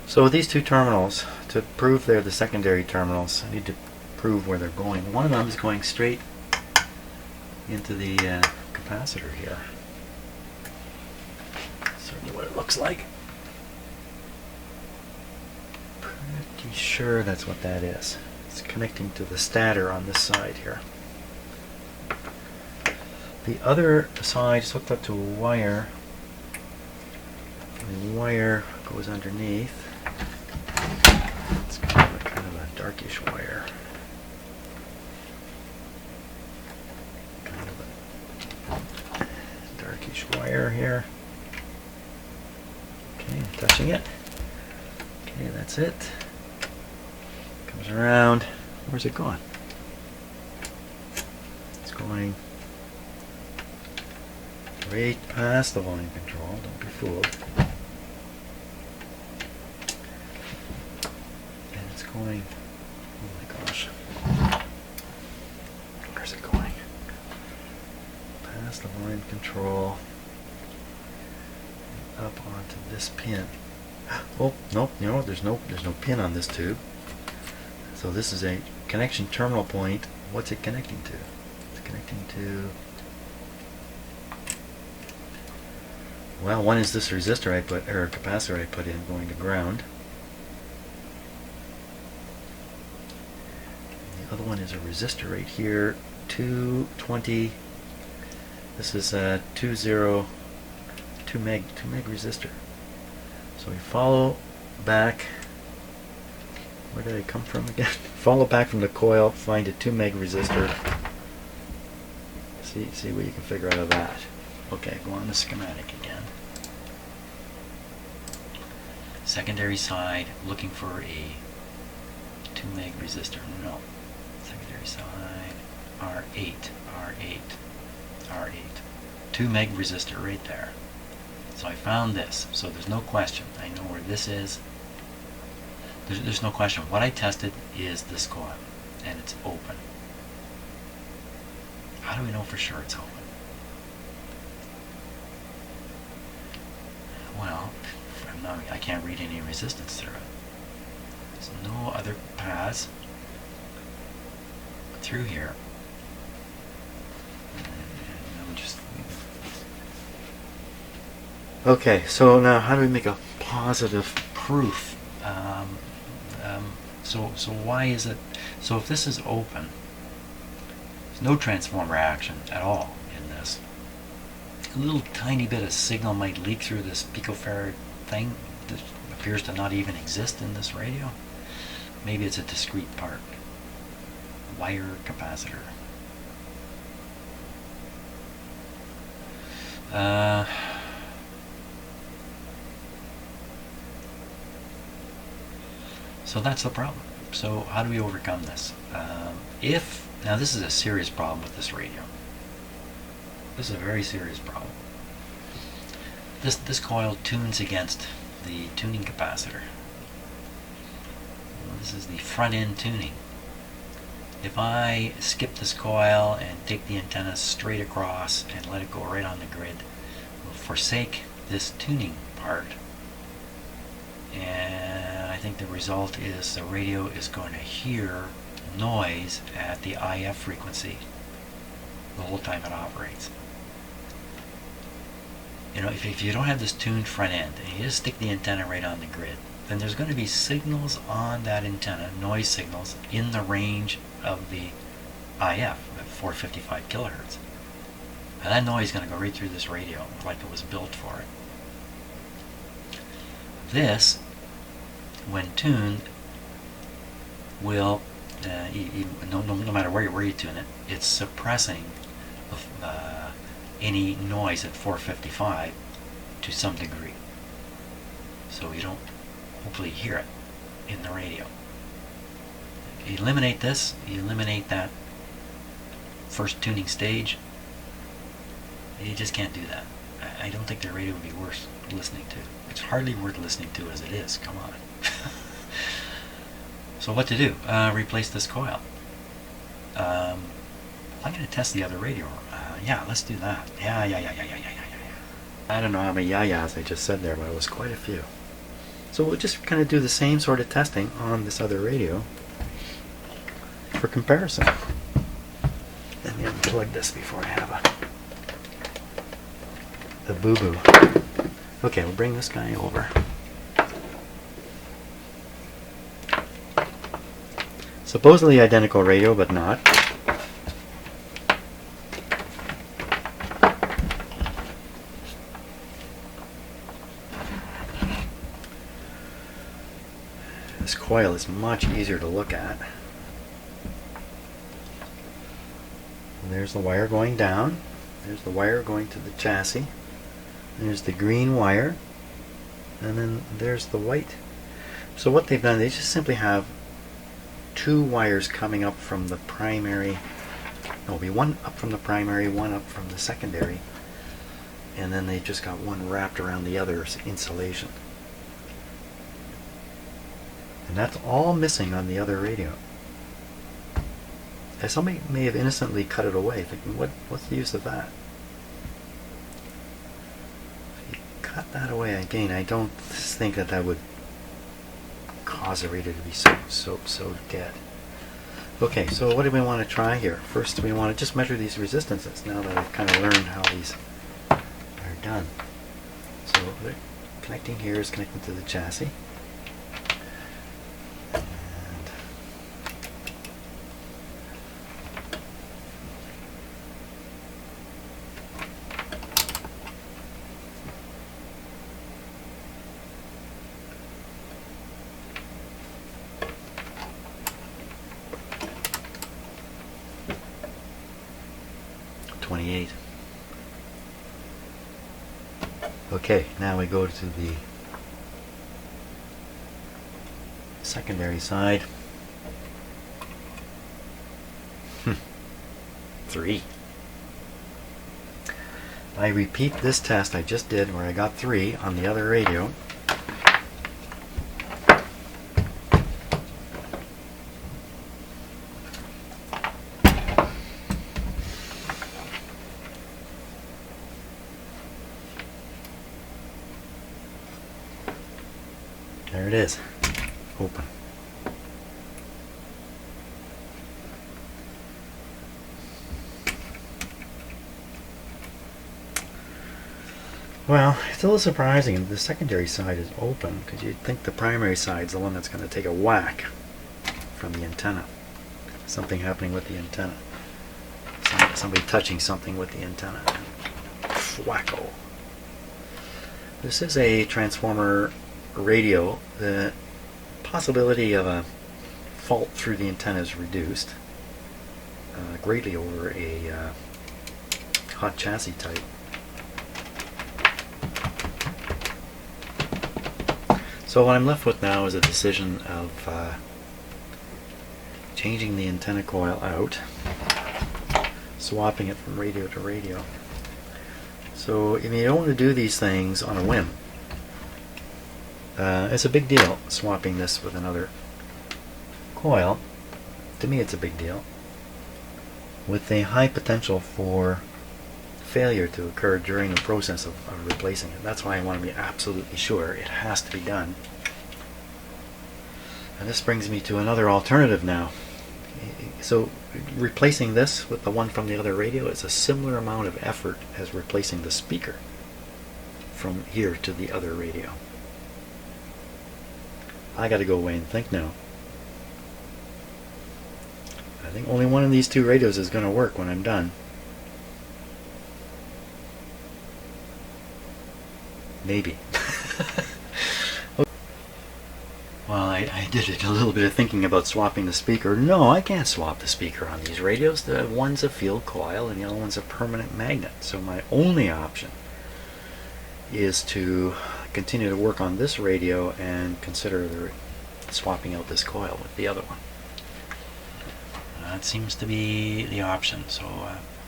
So these two terminals, to prove they're the secondary terminals, I need to prove where they're going. One of them is going straight into the capacitor here. Certainly what it looks like. Pretty sure that's what that is. It's connecting to the stator on this side here. The other side is hooked up to a wire. The wire goes underneath. It's kind of a darkish wire. Kind of a darkish wire here. Okay, I'm touching it. Okay, that's it. Comes around. Where's it going? It's going right past the volume control. Don't be fooled. Going, oh my gosh, where's it going? Past the volume control, and up onto this pin. Oh nope, there's no pin on this tube. So this is a connection terminal point. What's it connecting to? It's connecting to, well, one is this resistor I put, or capacitor I put in, going to ground. The other one is a resistor right here, 220. This is a 2 meg resistor. So we follow back. Where did I come from again? Follow back from the coil, find a 2 meg resistor. See what you can figure out of that. Okay, go on the schematic again. Secondary side, looking for a 2 meg resistor. No. Secondary side, R8. 2 meg resistor right there. So I found this. So there's no question. I know where this is. There's no question. What I tested is this coil, and it's open. How do we know for sure it's open? Well, I can't read any resistance through it. There's no other paths through here. Okay, so now how do we make a positive proof? So why is it? So if this is open, there's no transformer action at all in this. A little tiny bit of signal might leak through this picofarad thing that appears to not even exist in this radio. Maybe it's a discrete part. Wire capacitor. So that's the problem. So how do we overcome this? Now this is a serious problem with this radio. This is a very serious problem. This coil tunes against the tuning capacitor. This is the front end tuning. If I skip this coil and take the antenna straight across and let it go right on the grid, we'll forsake this tuning part. And I think the result is the radio is going to hear noise at the IF frequency the whole time it operates. You know, if you don't have this tuned front end and you just stick the antenna right on the grid, then there's going to be signals on that antenna, noise signals, in the range of the IF at 455 kilohertz. And that noise is going to go right through this radio like it was built for it. This, when tuned, will, no matter where you tune it, it's suppressing any noise at 455 to some degree. So you don't hopefully hear it in the radio. You eliminate this, you eliminate that first tuning stage, you just can't do that. I don't think the radio would be worth listening to. It's hardly worth listening to as it is. Come on. So what to do? Replace this coil. I'm going to test the other radio. Yeah, let's do that. Yeah. I don't know how many yeah-yeahs I just said there, but it was quite a few. So we'll just kind of do the same sort of testing on this other radio for comparison. Let me unplug this before I have a boo-boo. Okay, we'll bring this guy over. Supposedly identical radio, but not. This coil is much easier to look at. And there's the wire going down. There's the wire going to the chassis. There's the green wire. And then there's the white. So what they've done, they just simply have two wires coming up from the primary. There'll be one up from the primary, one up from the secondary. And then they've just got one wrapped around the other's insulation. And that's all missing on the other radio. And somebody may have innocently cut it away, thinking, what's the use of that? If you cut that away again, I don't think that would cause the radio to be so dead. Okay, so what do we want to try here? First, we want to just measure these resistances now that I've kind of learned how these are done. So the connecting here is connecting to the chassis. 28. Okay, now we go to the secondary side. 3. I repeat this test I just did where I got 3 on the other radio. There it is. Open. Well, it's a little surprising. The secondary side is open because you'd think the primary side is the one that's going to take a whack from the antenna. Something happening with the antenna. Somebody touching something with the antenna. Whacko. This is a transformer radio. The possibility of a fault through the antenna is reduced greatly over a hot chassis type. So what I'm left with now is a decision of changing the antenna coil out, swapping it from radio to radio. So if you don't want to do these things on a whim, it's a big deal swapping this with another coil. To me it's a big deal, with a high potential for failure to occur during the process of replacing it. That's why I want to be absolutely sure it has to be done. And this brings me to another alternative now. So replacing this with the one from the other radio is a similar amount of effort as replacing the speaker from here to the other radio. I got to go away and think now. I think only one of these two radios is going to work when I'm done. Maybe. Well, I did a little bit of thinking about swapping the speaker. No, I can't swap the speaker on these radios. The one's a field coil and the other one's a permanent magnet. So my only option is to continue to work on this radio and consider swapping out this coil with the other one. That seems to be the option. So,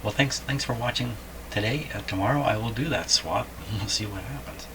well, thanks for watching today. Tomorrow I will do that swap and we'll see what happens.